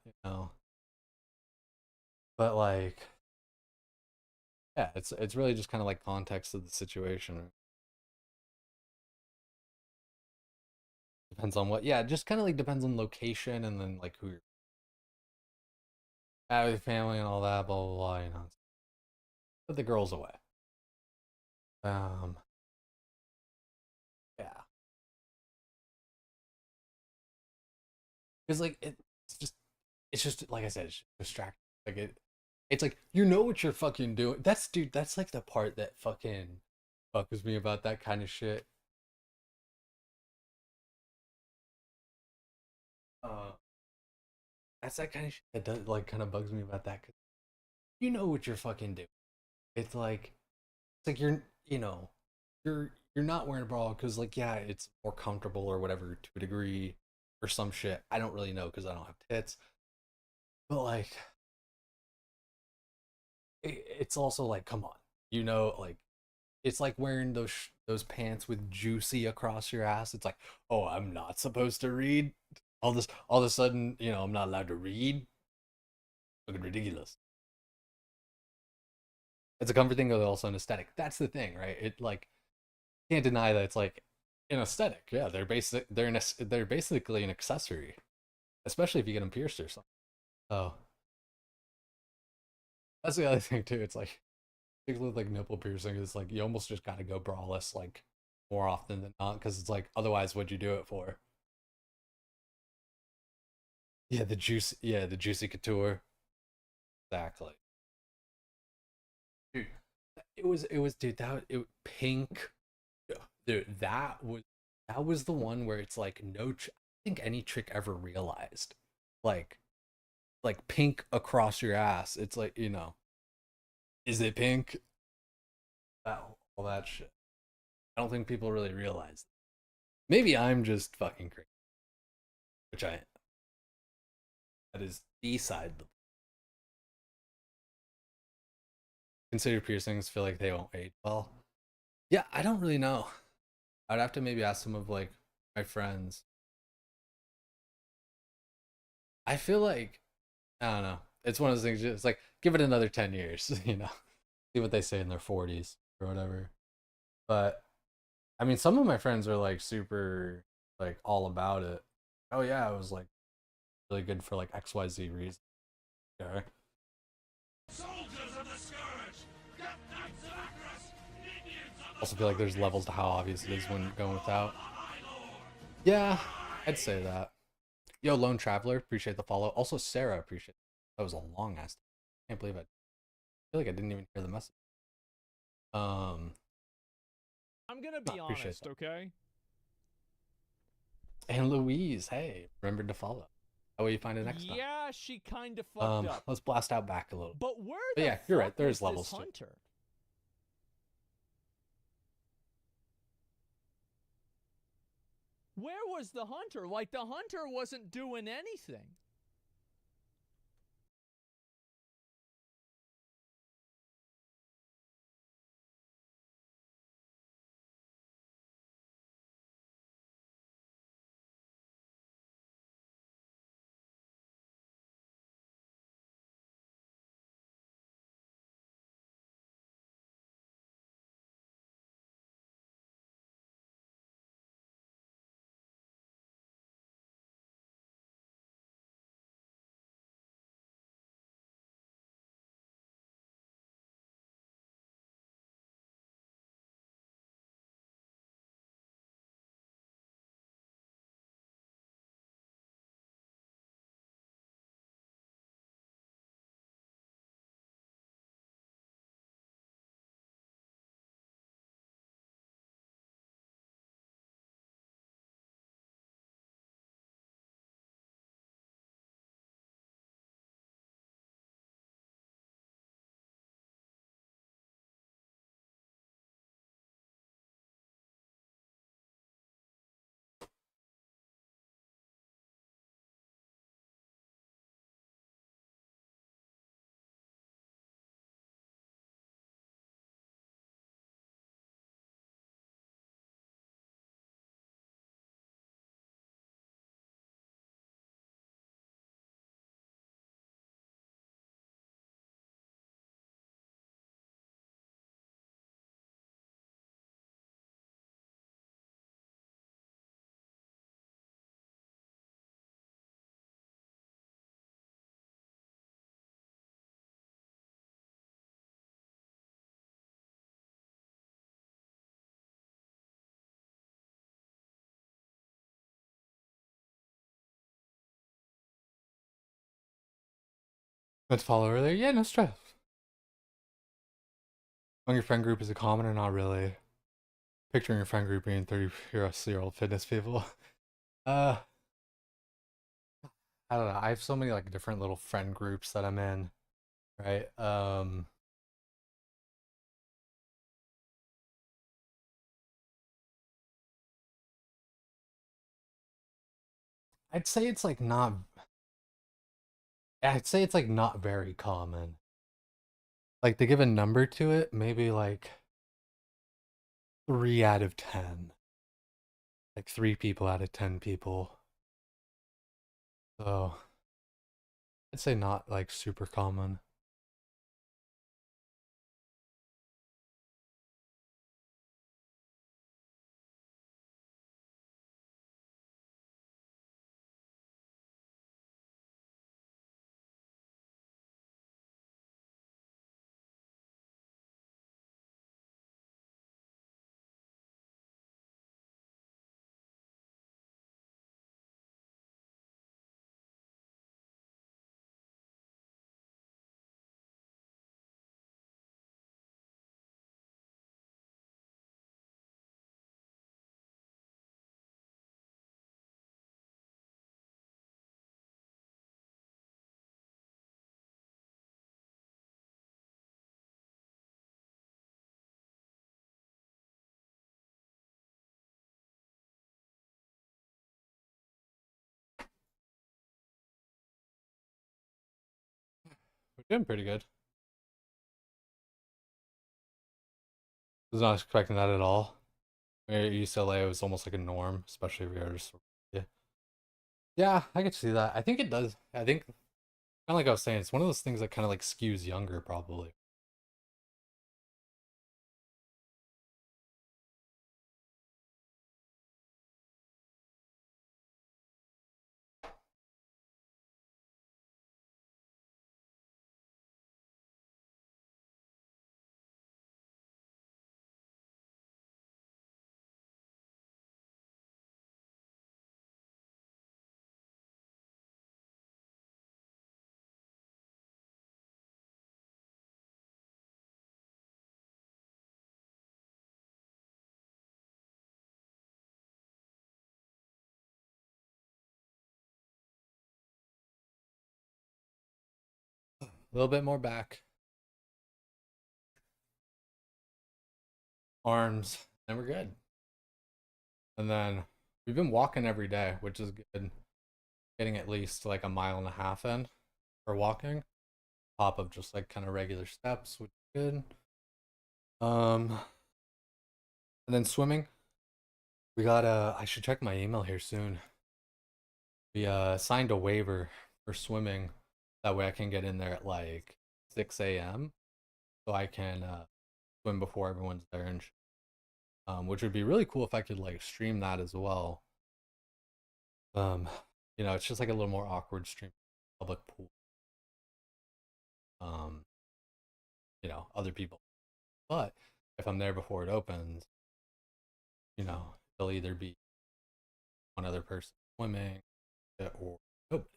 But like, yeah, it's really just kind of like context of the situation. Right? Depends on what, yeah, just kind of like depends on location and then like who you're at with your family and all that, blah blah blah. Put the girls away. Um, yeah, because like it's just like I said, it's distracting. Like it's like you know what you're fucking doing. That's dude. That's like the part that fucking fucks me about that kind of shit. Uh, that's that kind of shit that does like kind of bugs me about that. Cause you know what you're fucking doing. It's like you're not wearing a bra because like yeah, it's more comfortable or whatever to a degree. or some shit. I don't really know because I don't have tits. But like, it's also like, come on, like it's like wearing those pants with juicy across your ass. It's like, oh, I'm not supposed to read. All of a sudden, I'm not allowed to read. Looking ridiculous. It's a comfort thing, but also an aesthetic. That's the thing, right? It like can't deny that it's like an aesthetic. Yeah, they're basically an accessory, especially if you get them pierced or something. Oh, that's the other thing too. It's like things with like nipple piercing is like you almost just got to go braless like more often than not because it's like otherwise what'd you do it for? Yeah, the juicy couture. Exactly. Dude, it was dude it pink. Dude, that was the one where it's like I think any chick ever realized. Like pink across your ass. It's like, is it pink? All that shit. I don't think people really realize. Maybe I'm just fucking crazy, which I am. That is the side. Consider piercings feel like they won't age well. Yeah, I don't really know. I'd have to maybe ask some of like my friends. I feel like I don't know. It's one of those things. It's like give it another 10 years. See what they say in their 40s or whatever. But I mean, some of my friends are like super like all about it. Oh yeah, it was like really good for like XYZ reason. Okay. Soldiers of the Scourge, Death Knights of Akros, Indians of the also feel like there's levels to how obvious it is when going without. Yeah, I'd say that. Yo, Lone Traveler, appreciate the follow. Also, Sarah, appreciate it. That was a long ass. Can't believe it. I feel like I didn't even hear the message. Um, I'm gonna be honest, that. okay? And Louise, hey, remembered to follow. How will you find it next time? Yeah, she kind of fucked up. Let's blast out back a little. But where but the yeah, you're right. fuck There's was levels this too. hunter? Where was the hunter? Like, the hunter wasn't doing anything. Let's follow earlier. Yeah, no stress. Among your friend group is it common or not really? Picturing your friend group being 30-year-old fitness people. Uh, I don't know. I have so many like different little friend groups that I'm in, right? I'd say it's like not. I'd say it's like not very common. Like to give a number to it, maybe like 3 out of 10. Like 3 people out of 10 people. So I'd say not like super common. We're doing pretty good. Was not expecting that at all. At UCLA, it was almost like a norm, especially if you're just yeah. Yeah, I could see that. I think it does. I think kind of like I was saying, it's one of those things that kind of like skews younger, probably. A little bit more back, arms, and we're good. And then we've been walking every day, which is good. Getting at least like a mile and a half in for walking, top of just like kind of regular steps, which is good. Um, and then swimming. We got I should check my email here soon. We signed a waiver for swimming. That way I can get in there at like 6 a.m. so I can swim before everyone's there and which would be really cool if I could like stream that as well. Um, it's just like a little more awkward stream public pool. Um, other people. But if I'm there before it opens, it'll either be one other person swimming or nobody.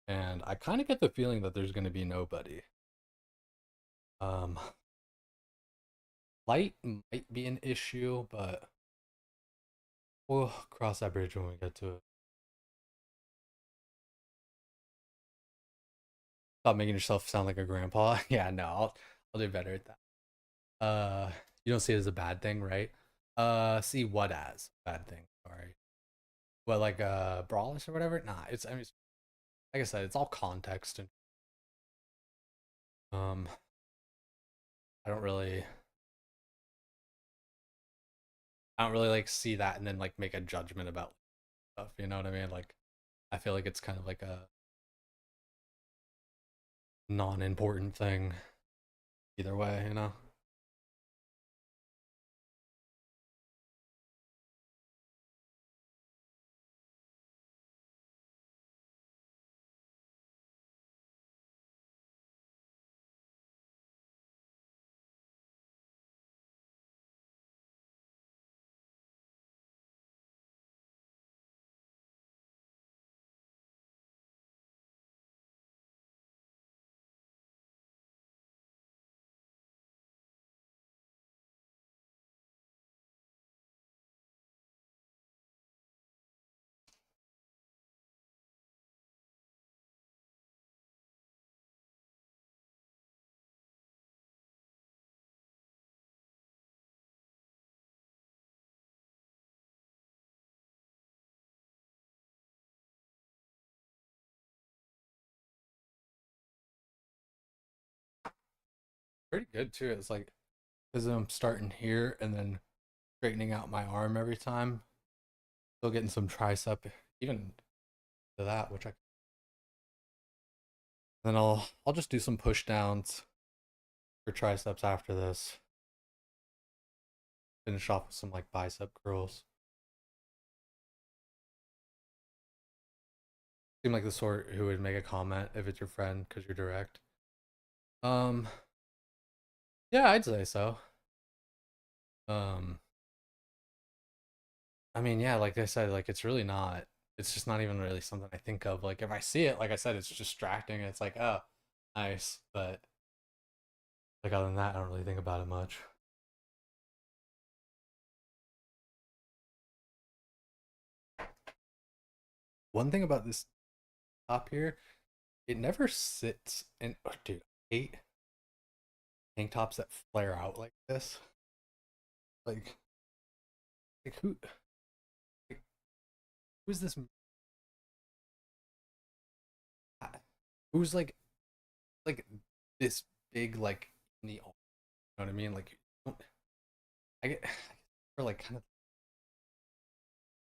And I kind of get the feeling that there's going to be nobody. Um, light might be an issue, but we'll cross that bridge when we get to it. Stop making yourself sound like a grandpa. Yeah, no, I'll do better at that. You don't see it as a bad thing, right? See what as bad thing? Sorry. What like brawlers or whatever? Nah, I mean, like I said, it's all context and um, I don't really, I don't really like see that and then like make a judgment about stuff. You know what I mean? Like, I feel like it's kind of like a non-important thing either way. pretty good too. It's like because I'm starting here and then straightening out my arm every time. Still getting some tricep, even to that, which I then I'll just do some push downs for triceps after this. Finish off with some like bicep curls. Seem like the sort who would make a comment if it's your friend because you're direct. Um, yeah, I'd say so. Um, I mean, yeah, like I said, like it's really not. It's just not even really something I think of. Like if I see it, like I said, it's distracting. It's like, oh, nice, but like other than that, I don't really think about it much. One thing about this top here, it never sits in. Oh, dude, I hate tank tops that flare out like this. Like, like like, who's this? Who's like this big like in the, you know what I mean? Like, I get or like kind of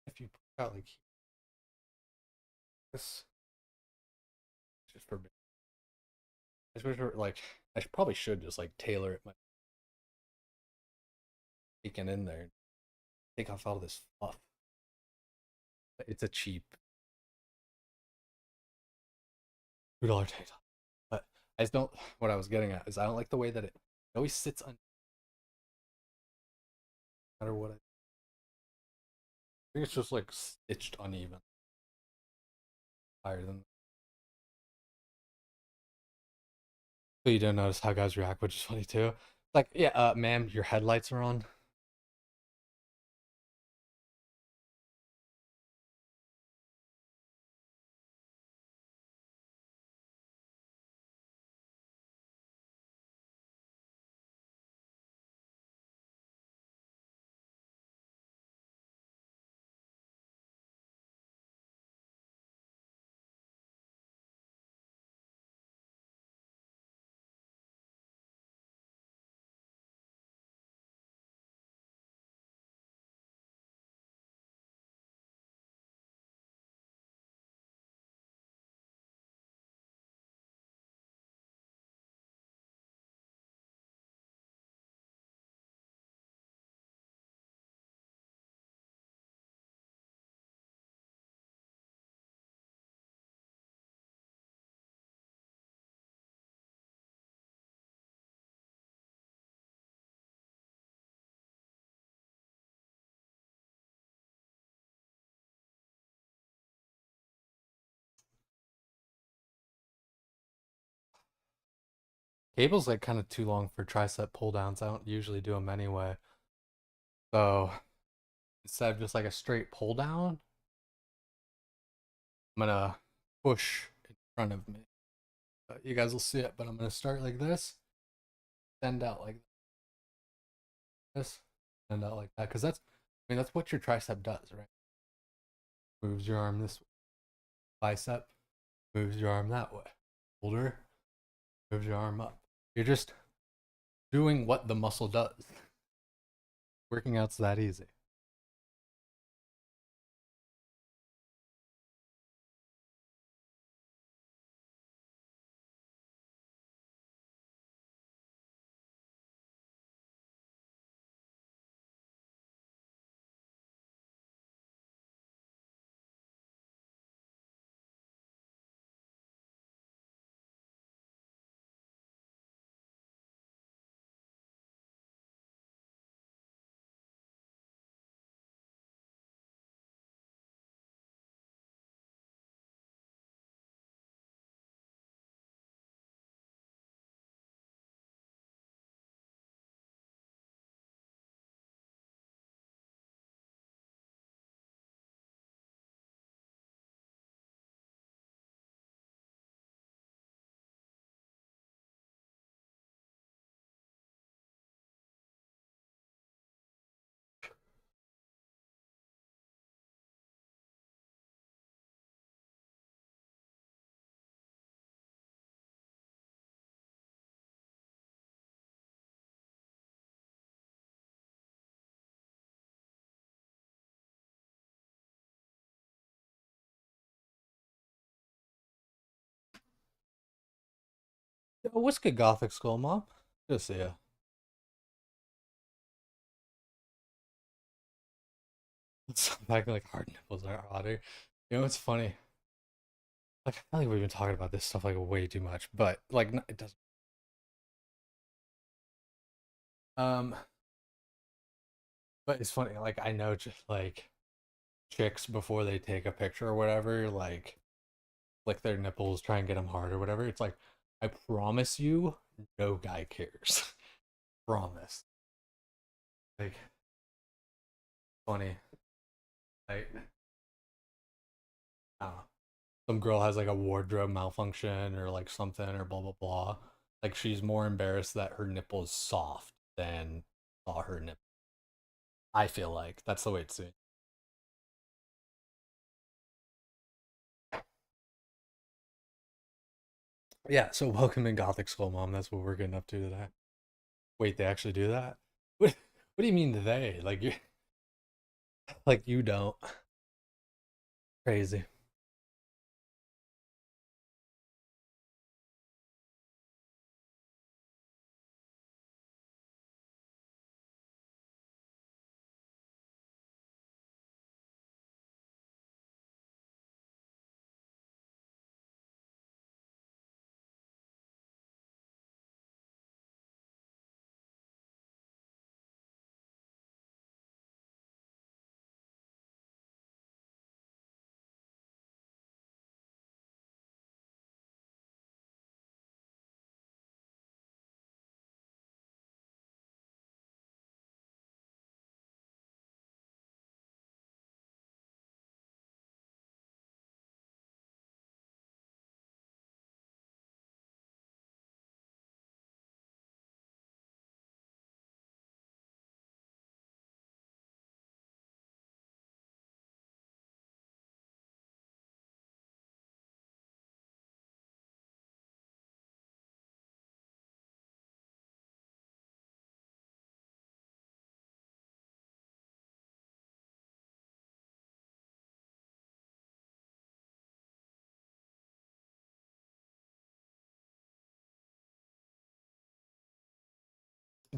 if you put out like this, just for I wish like probably should just like tailor it my taken in there, take off all this fluff. It's a cheap $2 tank top, but I just don't. What I was getting at is I don't like the way that it always sits on. No matter what, I think it's just like stitched uneven. Higher than. So you don't notice how guys react, which is funny too. Like, yeah, ma'am, your headlights are on. Cable's like kind of too long for tricep pull downs. I don't usually do them anyway. So instead of just like a straight pull down, I'm gonna push in front of me. You guys will see it, but I'm gonna start like this, send out like this, send out like that, because that's, I mean, that's what your tricep does, right? Moves your arm this way. Bicep moves your arm that way. Shoulder moves your arm up. You're just doing what the muscle does. Working out's that easy. Oh, what's good, Gothic Skull Mom? Good to see ya. Stop acting like hard nipples are hotter. You know what's funny? Like I feel like we've been talking about this stuff like way too much, but like it doesn't. Um, but it's funny. Like I know just like chicks before they take a picture or whatever, like lick their nipples, try and get them hard or whatever. It's like I promise you, no guy cares. Promise. Like funny. Like I don't know. Some girl has like a wardrobe malfunction or like something or blah blah blah. Like she's more embarrassed that her nipple is soft than saw her nipple. I feel like that's the way it's seen. Yeah, so welcome in Gothic Skull Mom. That's what we're getting up to today. Wait, they actually do that? What do you mean they? Like you don't. Crazy.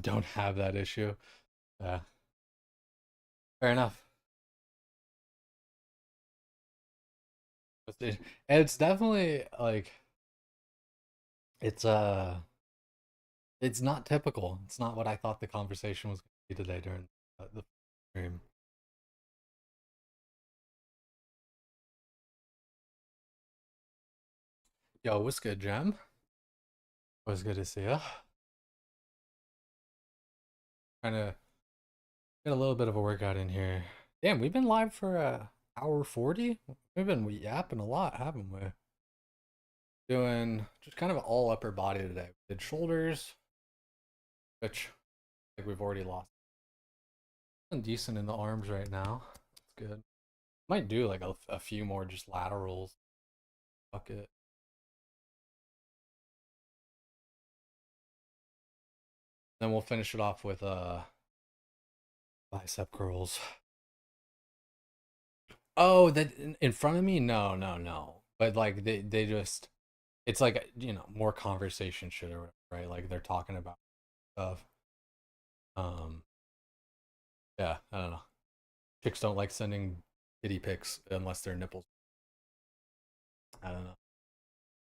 Don't have that issue. Yeah, fair enough. It's definitely like it's it's not typical. It's not what I thought the conversation was going to be today during the stream. Yo, what's good, Jam? Was good to see you. Trying to get a little bit of a workout in here. Damn, we've been live for a hour 40. We've been yapping a lot, haven't we? Doing just kind of all upper body today. We did shoulders, which like we've already lost. I'm decent in the arms right now. That's good. Might do like a few more just laterals. Fuck it. Then we'll finish it off with bicep curls. Oh, that in front of me? No, no, no. But like they just it's like more conversation shit or whatever, right? Like they're talking about stuff. Um, yeah, I don't know. Chicks don't like sending kitty pics unless they're nipples. I don't know.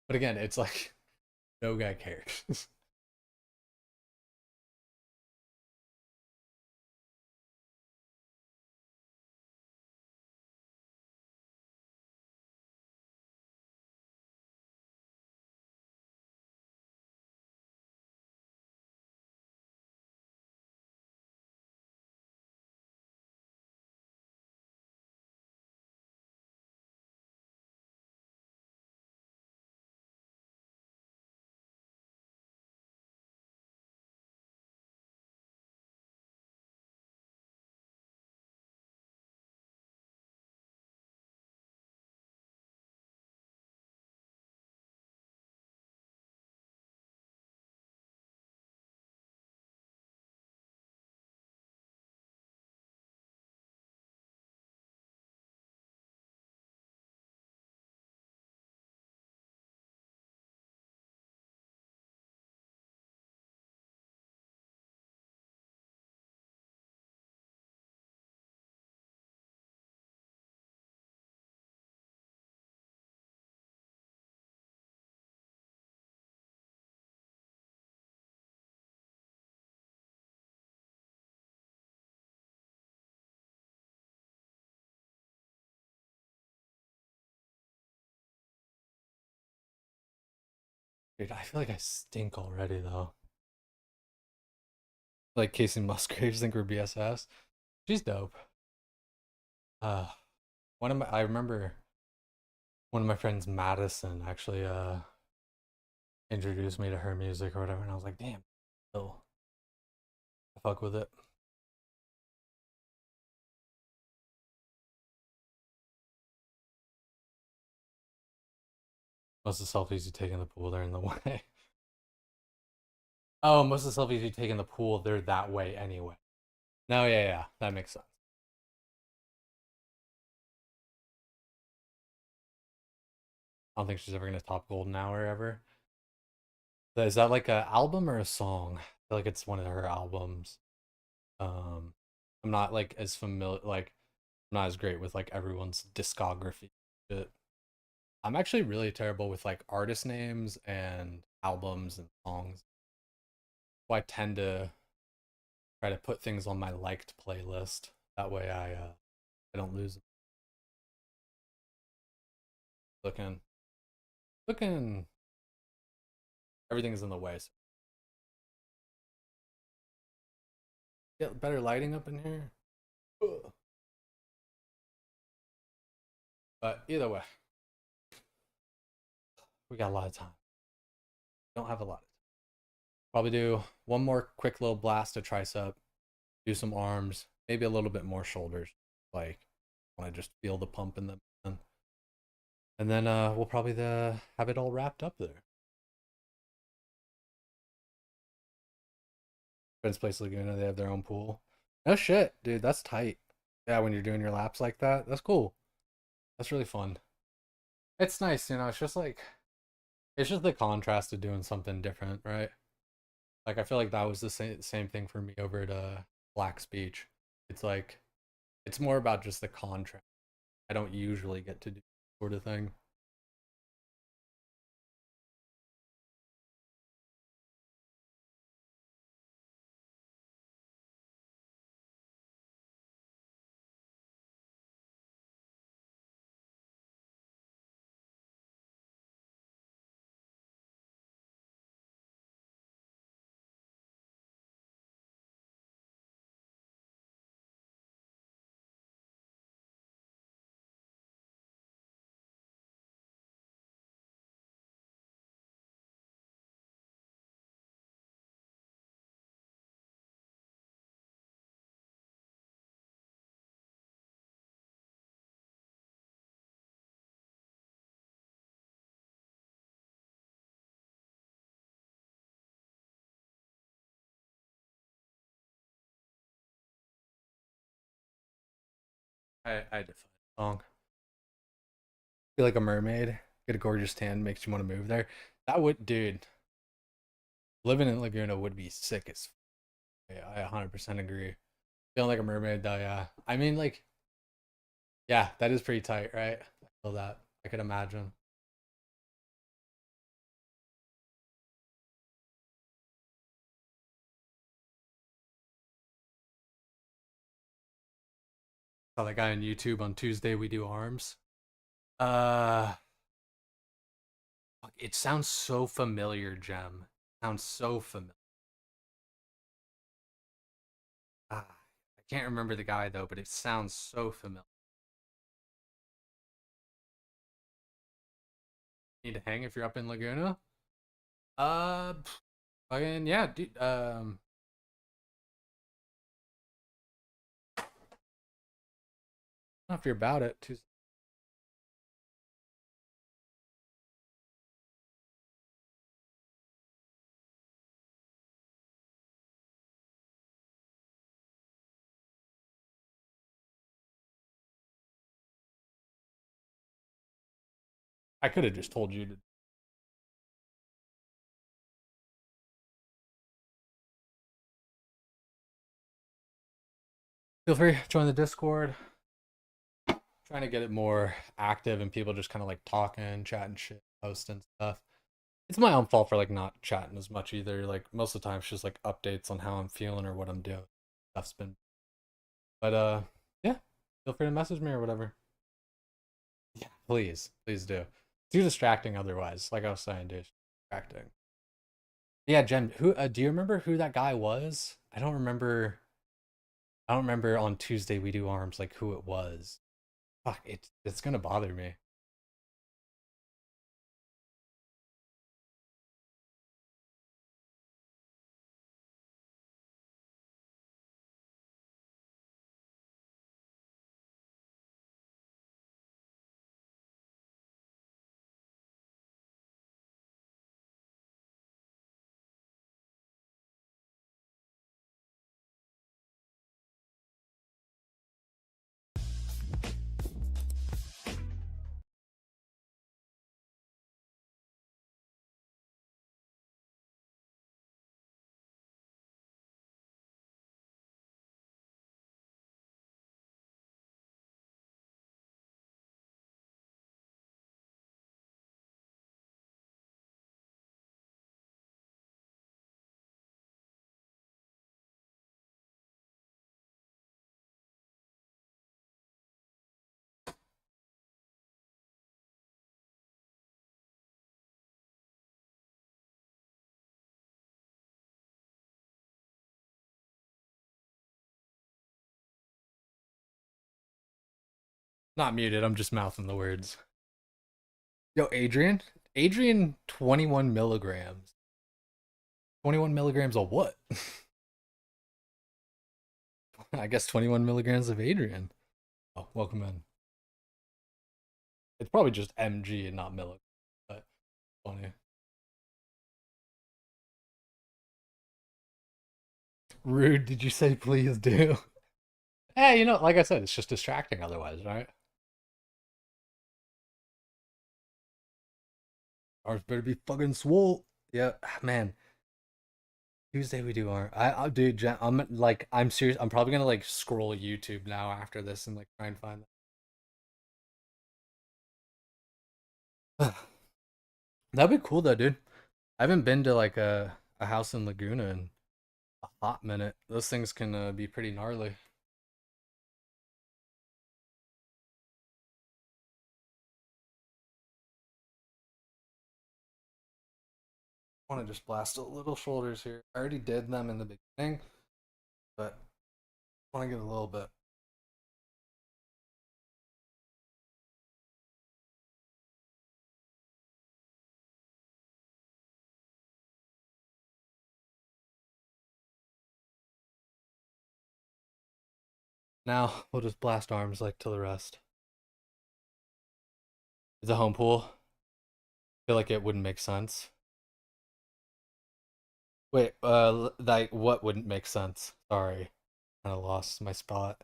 But again, it's like no guy cares. Dude, I feel like I stink already though. Like Casey Musgraves think we're BSS. She's dope. Uh, I remember one of my friends, Madison, actually introduced me to her music or whatever, and I was like, damn, still I fuck with it. Most of the selfies you take in the pool, they're in the way. Oh, most of the selfies you take in the pool, they're that way anyway. No, yeah, yeah, that makes sense. I don't think she's ever gonna top Golden Hour ever. Is that like a album or a song? I feel like it's one of her albums. Um, I'm not like as familiar, like I'm not as great with like everyone's discography. But I'm actually really terrible with like artist names and albums and songs. So I tend to try to put things on my liked playlist. That way I don't lose it. Looking looking everything is in the way. So get better lighting up in here. Ugh. But either way, we got a lot of time. Don't have a lot of time. Probably do one more quick little blast of tricep, do some arms, maybe a little bit more shoulders. Like when I just feel the pump in them. And then we'll probably have it all wrapped up there. Friends Place Laguna, they have their own pool. No shit, dude, that's tight. Yeah, when you're doing your laps like that, that's cool. That's really fun. It's nice, you know, it's just the contrast of doing something different, right? Like I feel like that was the same thing for me over at Black's Beach. It's like it's more about just the contrast. I don't usually get to do that sort of thing. I define song. Feel like a mermaid, get a gorgeous tan, makes you want to move there. That would, dude, living in Laguna would be sick as. Yeah, I 100% agree. Feeling like a mermaid, though, yeah. I mean, like, yeah, that is pretty tight, right? I feel that. I could imagine. Saw that guy on YouTube on Tuesday. We do arms. Uh, it sounds so familiar, Gem. Sounds so familiar. I can't remember the guy though, but it sounds so familiar. Need to hang if you're up in Laguna. Uh, Fucking yeah, dude. If you're about it, Tuesday. I could have just told you to. Feel free, join the Discord. Trying to get it more active and people just kind of like talking, chatting shit, posting stuff. It's my own fault for like not chatting as much either. Like most of the time, it's just like updates on how I'm feeling or what I'm doing. Stuff's been, but yeah. Feel free to message me or whatever. Yeah, please, please do. Too distracting otherwise. Like I was saying, dude. distracting. Yeah, Jen, who do you remember who that guy was? I don't remember. I don't remember on Tuesday we do arms like who it was. Fuck, it's gonna bother me. Not muted. I'm just mouthing the words. Yo, Adrian. Adrian, 21 milligrams. 21 milligrams of what? I guess 21 milligrams of Adrian. Oh, welcome in. It's probably just mg and not milligrams, but funny. Rude, did you say please do? Hey, like I said, it's just distracting otherwise, right? Ours better be fucking swole. Yeah, man. Tuesday we do our. Dude, I'm like, I'm serious. I'm probably gonna like scroll YouTube now after this and like try and find that. That'd be cool though, dude. I haven't been to like a house in Laguna in a hot minute. Those things can be pretty gnarly. I want to just blast a little shoulders here. I already did them in the beginning, but I want to get a little bit. Now we'll just blast arms like to the rest. It's a home pool. I feel like it wouldn't make sense. Wait, like what wouldn't make sense? Sorry, kind of lost my spot.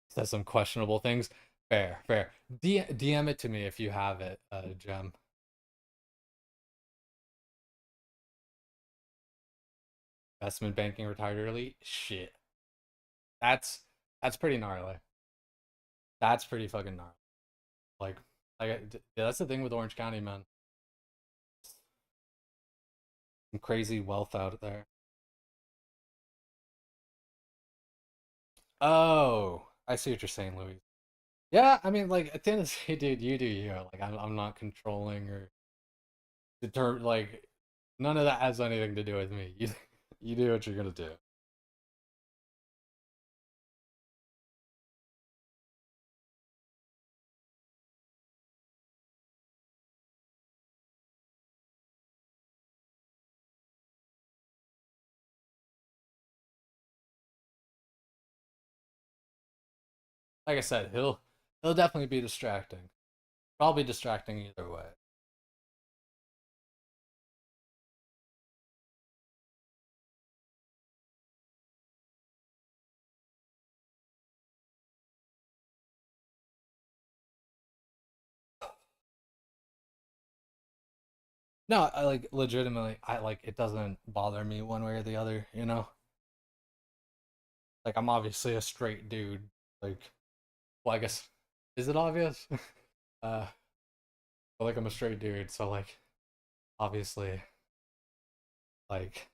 Says some questionable things. Fair, fair. DM it to me if you have it, Gem. Investment banking retired early. Shit, that's that's pretty gnarly. That's pretty fucking gnarly. Like, yeah, that's the thing with Orange County, man. Some crazy wealth out there. Oh, I see what you're saying, Louis. Yeah, I mean, like at the end of the day, dude, you do you. Like, I'm not controlling or deter. Like, none of that has anything to do with me. You do what you're gonna do. Like I said, he'll definitely be distracting. Probably distracting either way. No, I like legitimately. I like it doesn't bother me one way or the other. Like I'm obviously a straight dude. Like, well, I guess is it obvious? uh, but like I'm a straight dude, so like obviously like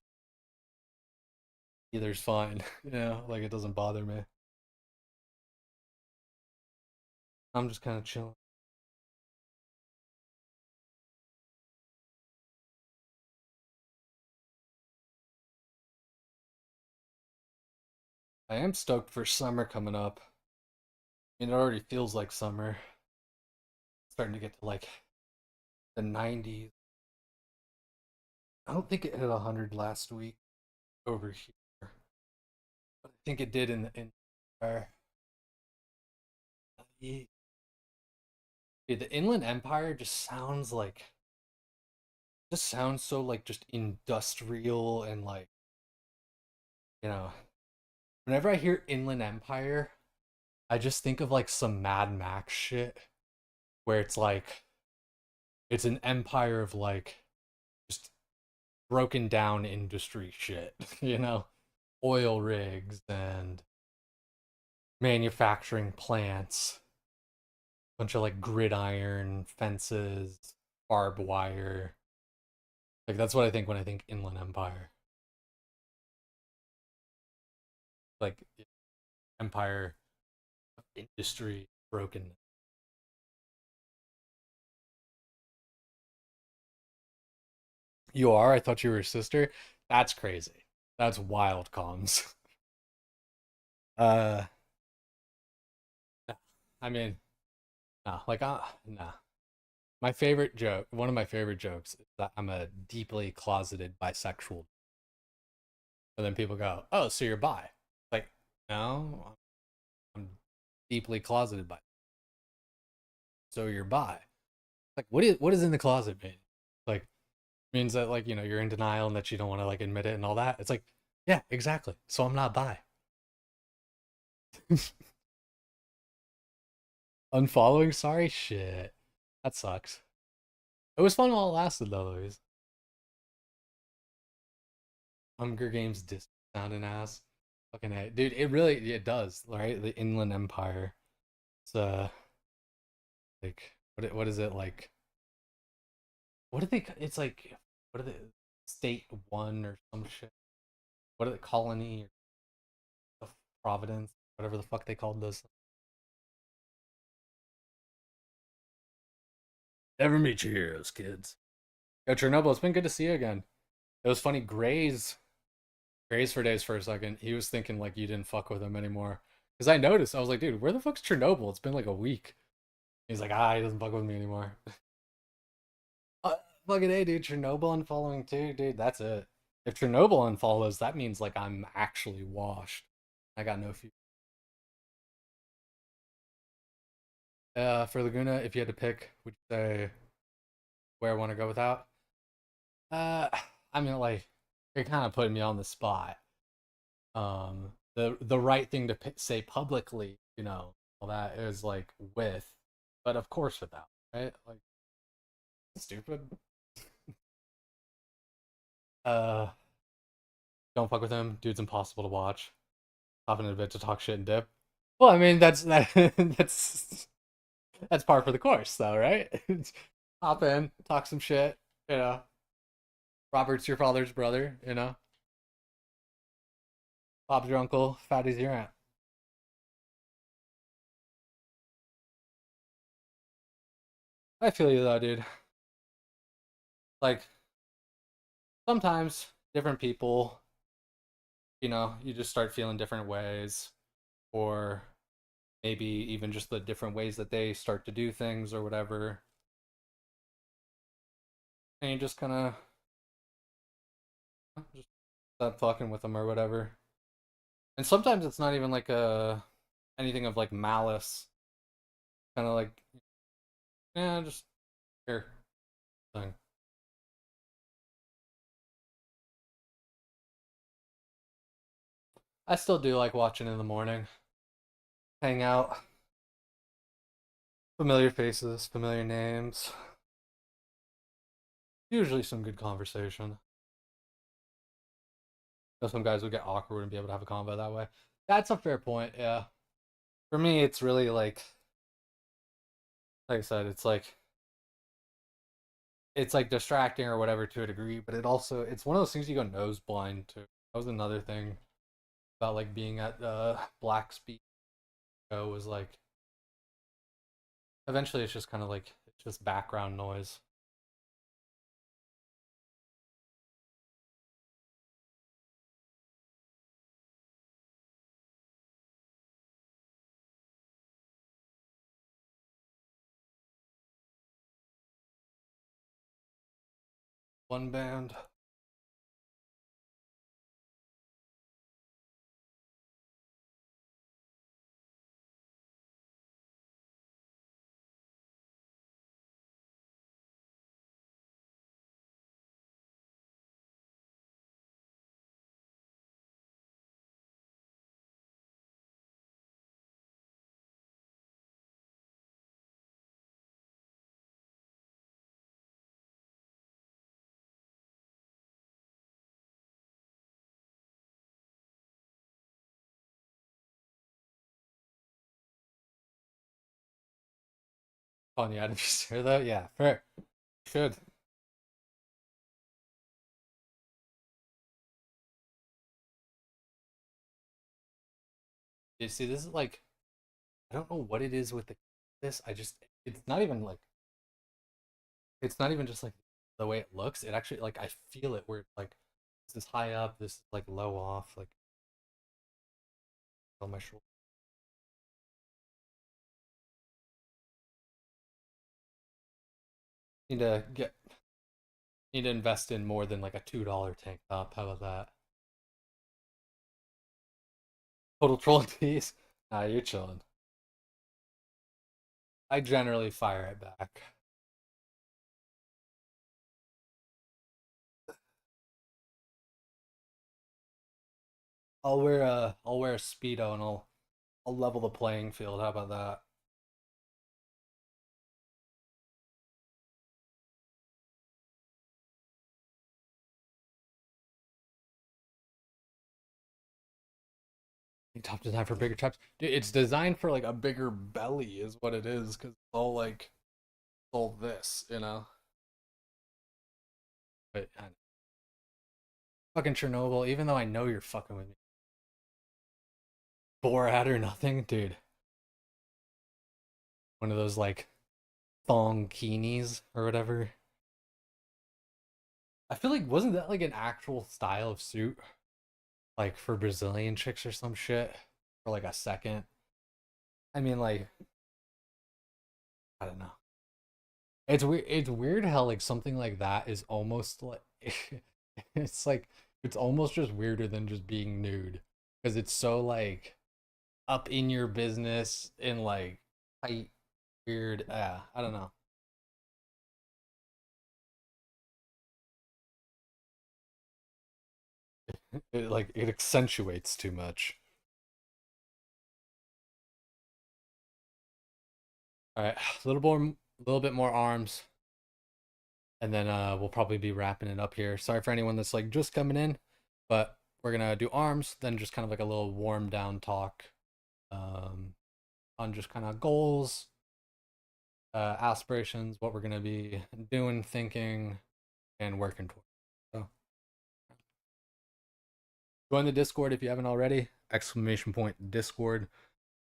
either's fine. Like it doesn't bother me. I'm just kind of chilling. I am stoked for summer coming up. I mean, it already feels like summer. It's starting to get to like the 90s. I don't think it hit 100 last week over here, but I think it did in our dude, the Inland Empire just sounds so like just industrial and like you know. Whenever I hear Inland Empire, I just think of like some Mad Max shit where it's like it's an empire of like just broken down industry shit, you know, oil rigs and manufacturing plants, bunch of like gridiron fences, barbed wire. Like that's what I think when I think Inland Empire. Like empire of industry broken. You are? I thought you were a sister. That's crazy. That's wild comms. Uh, no. I mean, no, like, no. My favorite joke, one of my favorite jokes, is that I'm a deeply closeted bisexual. And then people go, "Oh, so you're bi?" Like, no, I'm deeply closeted bi. So you're bi. Like, what is in the closet mean? Like, means that like you're in denial and that you don't want to like admit it and all that. It's like, yeah, exactly. So I'm not bi. Unfollowing? Sorry, shit. That sucks. It was fun while it lasted though. Louise. Hunger Games dis sounding ass. Fucking A. Dude, it does, right? The Inland Empire. It's like what is it like? What do they? It's like what are they? State One or some shit. What are the colony or Providence? Whatever the fuck they called this. Never meet your heroes, kids. Yo, Chernobyl, it's been good to see you again. It was funny. Grays for days for a second. He was thinking like you didn't fuck with him anymore. Because I noticed, I was like, dude, where the fuck's Chernobyl? It's been like a week. He's like, he doesn't fuck with me anymore. Fucking A, dude. Chernobyl unfollowing too, dude. That's it. If Chernobyl unfollows, that means like I'm actually washed. I got no future. For Laguna, if you had to pick, would you say where I want to go without? Uh, I mean, like, you're kind of putting me on the spot. The right thing to say publicly, all that is like with, but of course without, right? Like, stupid. Uh, don't fuck with him. Dude's impossible to watch. Hop in a bit to talk shit and dip. Well, I mean that's par for the course, though, right? Hop in, talk some shit. You know, Robert's your father's brother. Bob's your uncle. Fatty's your aunt. I feel you though, dude. Like sometimes different people, you just start feeling different ways, or maybe even just the different ways that they start to do things or whatever, and you just kind of just stop fucking with them or whatever. And sometimes it's not even like anything of like malice, kind of like yeah, just here thing. I still do like watching in the morning, hang out, familiar faces, familiar names, usually some good conversation. Some guys would get awkward and be able to have a convo that way. That's a fair point. Yeah. For me, it's really like I said, it's like distracting or whatever to a degree, but it's one of those things you go nose blind to. That was another thing about like being at Black Speak was like Eventually, it's just kind of like it's just background noise. One band. Oh, yeah, did you hear that? Yeah, fair. Should. You see, this is like I don't know what it is with this. I just it's not even like it's not even just like the way it looks. It actually like I feel it where it's like this is high up, this is like low off, like on my shoulder. Need to get need to invest in more than like a $2 tank top. How about that? Total troll tees. Nah, you're chilling. I generally fire it back. I'll wear a speedo and I'll level the playing field. How about that? Top design for bigger chaps. Dude, it's designed for like a bigger belly, is what it is, because it's all like all this, you know. But fucking Chernobyl, even though I know you're fucking with me, Borat or nothing, dude. One of those like thong kinis or whatever. I feel like wasn't that like an actual style of suit, like for Brazilian chicks or some shit, for like a second. I mean, like I don't know. It's weird. It's weird how like something like that is almost like it's like it's almost just weirder than just being nude because it's so like up in your business and like tight, weird. I don't know. It like it accentuates too much. All right, a little bit more arms, and then we'll probably be wrapping it up here. Sorry for anyone that's like just coming in, but we're gonna do arms, then just kind of like a little warm down talk, um, on just kind of goals, aspirations, what we're gonna be doing, thinking, and working towards. So join the Discord if you haven't already. Exclamation point Discord.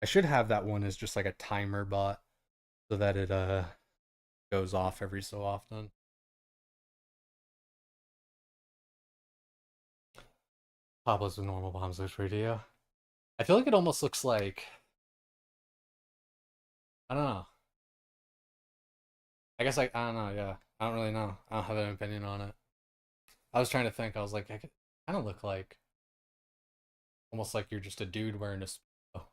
I should have that one as just like a timer bot so that it goes off every so often. Pablo's a normal bomb switch radio. I feel like it almost looks like I don't know. I don't know. Yeah, I don't really know. I don't have an opinion on it. I was trying to think. I was like, I could kind of look like almost like you're just a dude wearing a. Oh.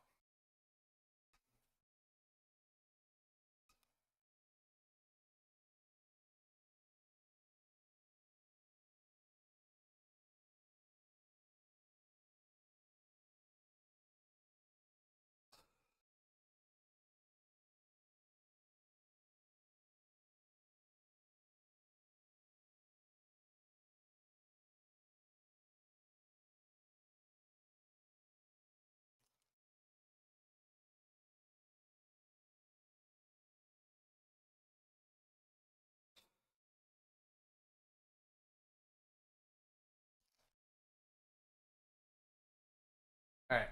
All right,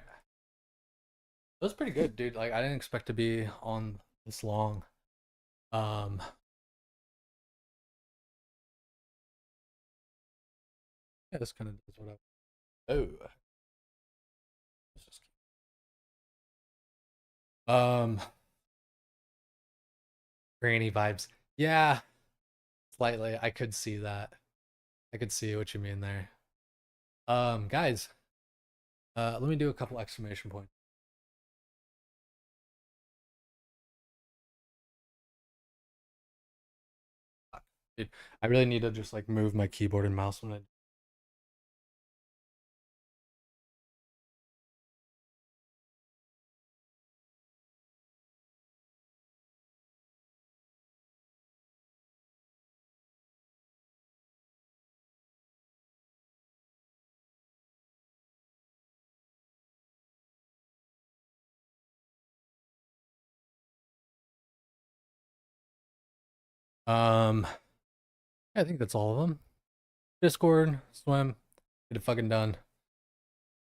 that was pretty good, dude. Like I didn't expect to be on this long. Um, yeah, this kind of does what I. Oh, Um, Granny vibes. Yeah, slightly. I could see that. I could see what you mean there. Guys, let me do a couple exclamation points. Dude, I really need to just like move my keyboard and mouse when I. Um, I think that's all of them. Discord, swim, get it fucking done.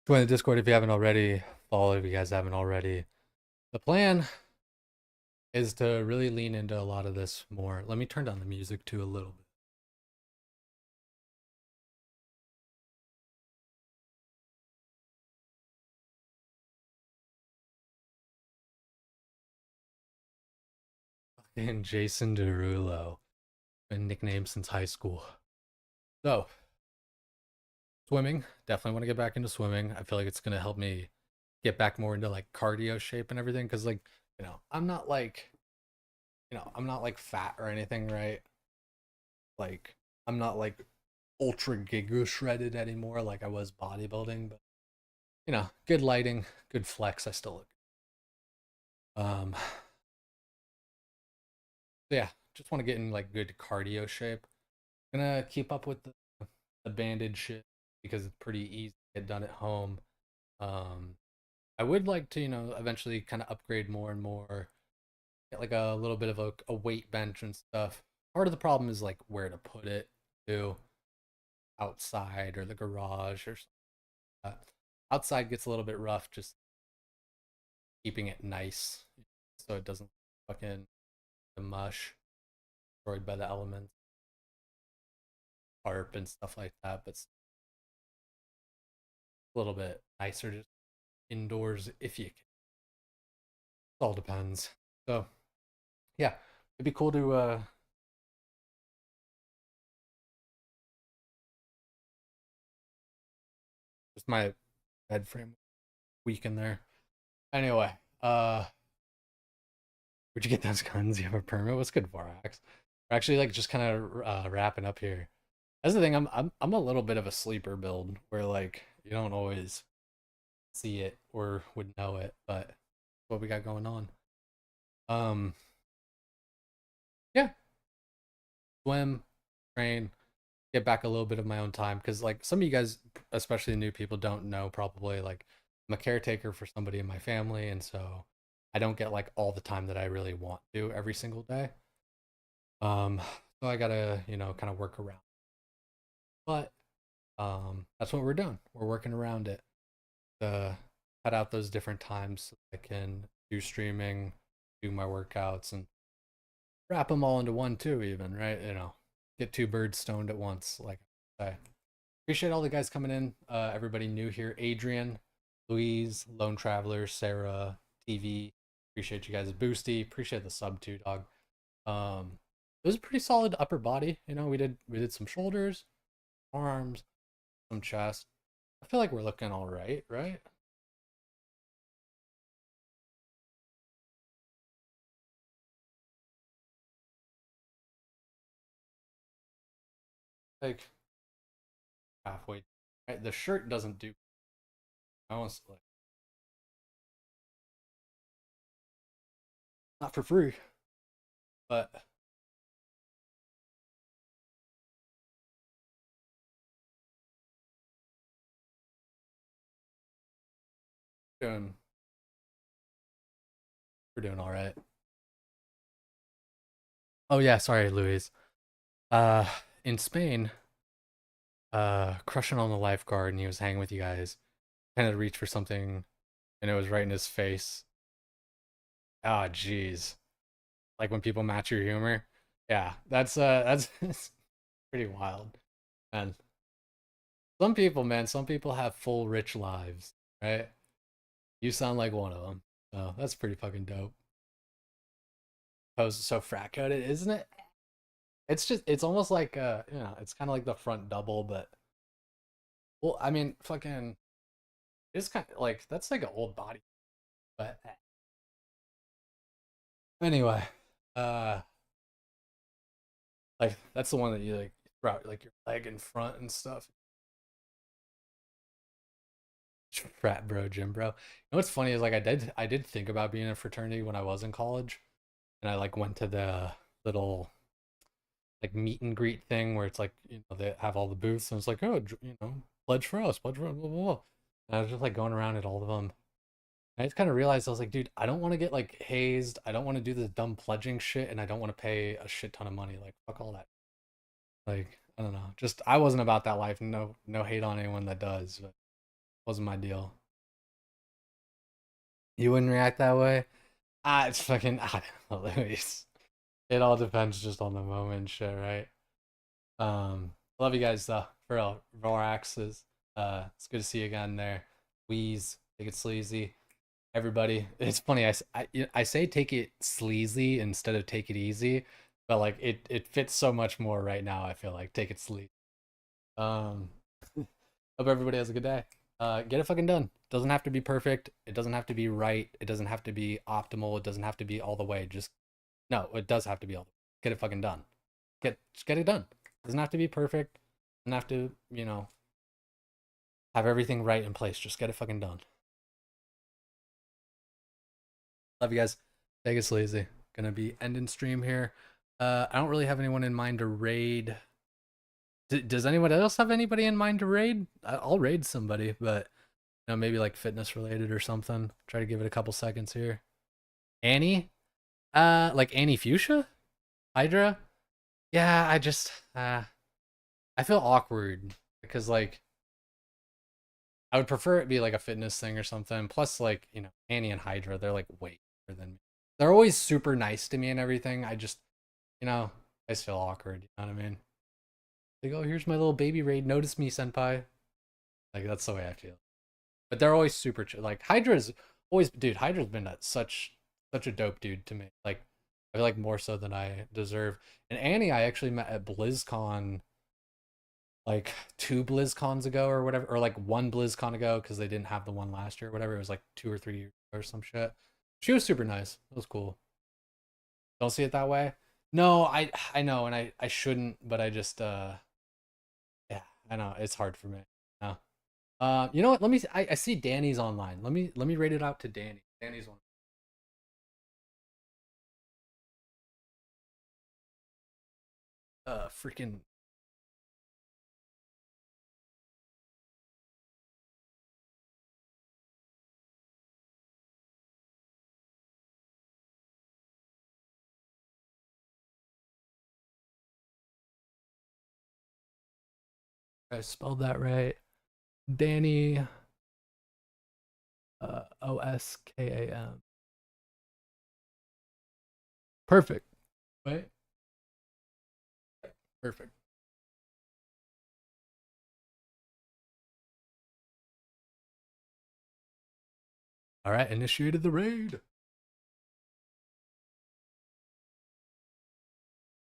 Join the Discord if you haven't already. Follow if you guys haven't already. The plan is to really lean into a lot of this more. Let me turn down the music too a little bit. And Jason Derulo, been nicknamed since high school. So, swimming, definitely want to get back into swimming. I feel like it's gonna help me get back more into like cardio shape and everything. Cause like, I'm not like, I'm not like fat or anything, right? Like, I'm not like ultra giga shredded anymore like I was bodybuilding, but good lighting, good flex. I still look. So yeah, just want to get in like good cardio shape. Gonna keep up with the bandage shit because it's pretty easy to get done at home. Um, I would like to, eventually kind of upgrade more and more, get like a little bit of a weight bench and stuff. Part of the problem is like where to put it too, outside or the garage or something like that. Outside gets a little bit rough, just keeping it nice so it doesn't fucking the mush destroyed by the elements, tarp and stuff like that. But it's a little bit nicer just indoors if you can. It all depends. So yeah, it'd be cool to just my bed frame weak in there. Anyway, where'd you get those guns? You have a permit? What's good, Vorax? We're actually like just kind of wrapping up here. That's the thing. I'm a little bit of a sleeper build where like you don't always see it or would know it, but what we got going on. Um, yeah, swim, train, get back a little bit of my own time because like some of you guys, especially the new people, don't know probably like I'm a caretaker for somebody in my family, and so I don't get like all the time that I really want to every single day. So I gotta kind of work around, but that's what we're doing. We're working around it to cut out those different times so I can do streaming, do my workouts, and wrap them all into one too. Even right, get two birds stoned at once, like I say. Appreciate all the guys coming in. Everybody new here. Adrian, Louise, Lone Traveler, Sarah, TV. Appreciate you guys. Boosty. Appreciate the sub too, dog. It was a pretty solid upper body. We did some shoulders, arms, some chest. I feel like we're looking all right, right? Like halfway. Right? The shirt doesn't do. Honestly, not for free, but doing we're doing all right. Oh yeah, sorry, Louise. Uh, in Spain, crushing on the lifeguard, and he was hanging with you guys. Kind of reached for something, and it was right in his face. Ah, jeez. like when people match your humor. Yeah, that's pretty wild. And some people, man, some people have full rich lives, right? You sound like one of them. So that's pretty fucking dope. So frat coded, isn't it? It's just it's almost like it's kind of like the front double, but well, I mean, fucking it's kind of like that's like an old body, but anyway, uh, like that's the one that you like route like your leg in front and stuff. Frat bro, gym bro. You know what's funny is like I did think about being in a fraternity when I was in college, and I like went to the little like meet and greet thing where it's like they have all the booths and it's like pledge for us, pledge for us, blah blah blah. And I was just like going around at all of them. And I just kind of realized I was like, dude, I don't want to get like hazed. I don't want to do this dumb pledging shit, and I don't want to pay a shit ton of money. Like fuck all that. Like I don't know. Just I wasn't about that life. No hate on anyone that does, but it wasn't my deal. You wouldn't react that way. It's fucking I don't know, Luis. It all depends just on the moment, and shit, right? Love you guys though. For real, Voraxes. It's good to see you again there. Wheeze, take it sleazy. Everybody, it's funny. I say take it sleazy instead of take it easy, but like it fits so much more right now. I feel like take it sleazy. Um, hope everybody has a good day. Get it fucking done. Doesn't have to be perfect. It doesn't have to be right. It doesn't have to be optimal. It doesn't have to be all the way. Just no, it does have to be all the way. Get it fucking done. Just get it done. Doesn't have to be perfect. Doesn't have to, have everything right in place. Just get it fucking done. Love you guys. Take it sleazy. Gonna be ending stream here. I don't really have anyone in mind to raid. Does anyone else have anybody in mind to raid? I'll raid somebody, but maybe like fitness related or something. Try to give it a couple seconds here. Annie? Like Annie Fuchsia? Hydra? Yeah, I feel awkward because like I would prefer it be like a fitness thing or something. Plus, like, Annie and Hydra, they're like way better than me. They're always super nice to me and everything. I just feel awkward. You know what I mean? Like, oh, here's my little baby raid. Notice me, senpai. Like, that's the way I feel. But they're always super chill. Like, Hydra's always, dude, Hydra's been such a dope dude to me. Like, I feel like more so than I deserve. And Annie, I actually met at BlizzCon like 2 BlizzCons ago or whatever, or like 1 BlizzCon ago because they didn't have the one last year or whatever. It was like 2 or 3 years or some shit. She was super nice. It was cool. Don't see it that way. No, I know, and I shouldn't, but I just yeah, I know it's hard for me. No. You know what? Let me. I see Danny's online. Let me rate it out to Danny. Danny's one. Freaking. I spelled that right. Danny. Oskam. Perfect. Right. Perfect. All right. Initiated the raid.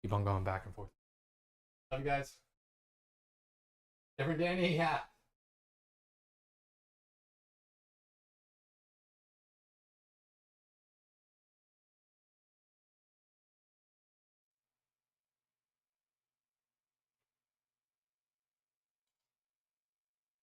Keep on going back and forth. Love you guys. Different Danny, yeah.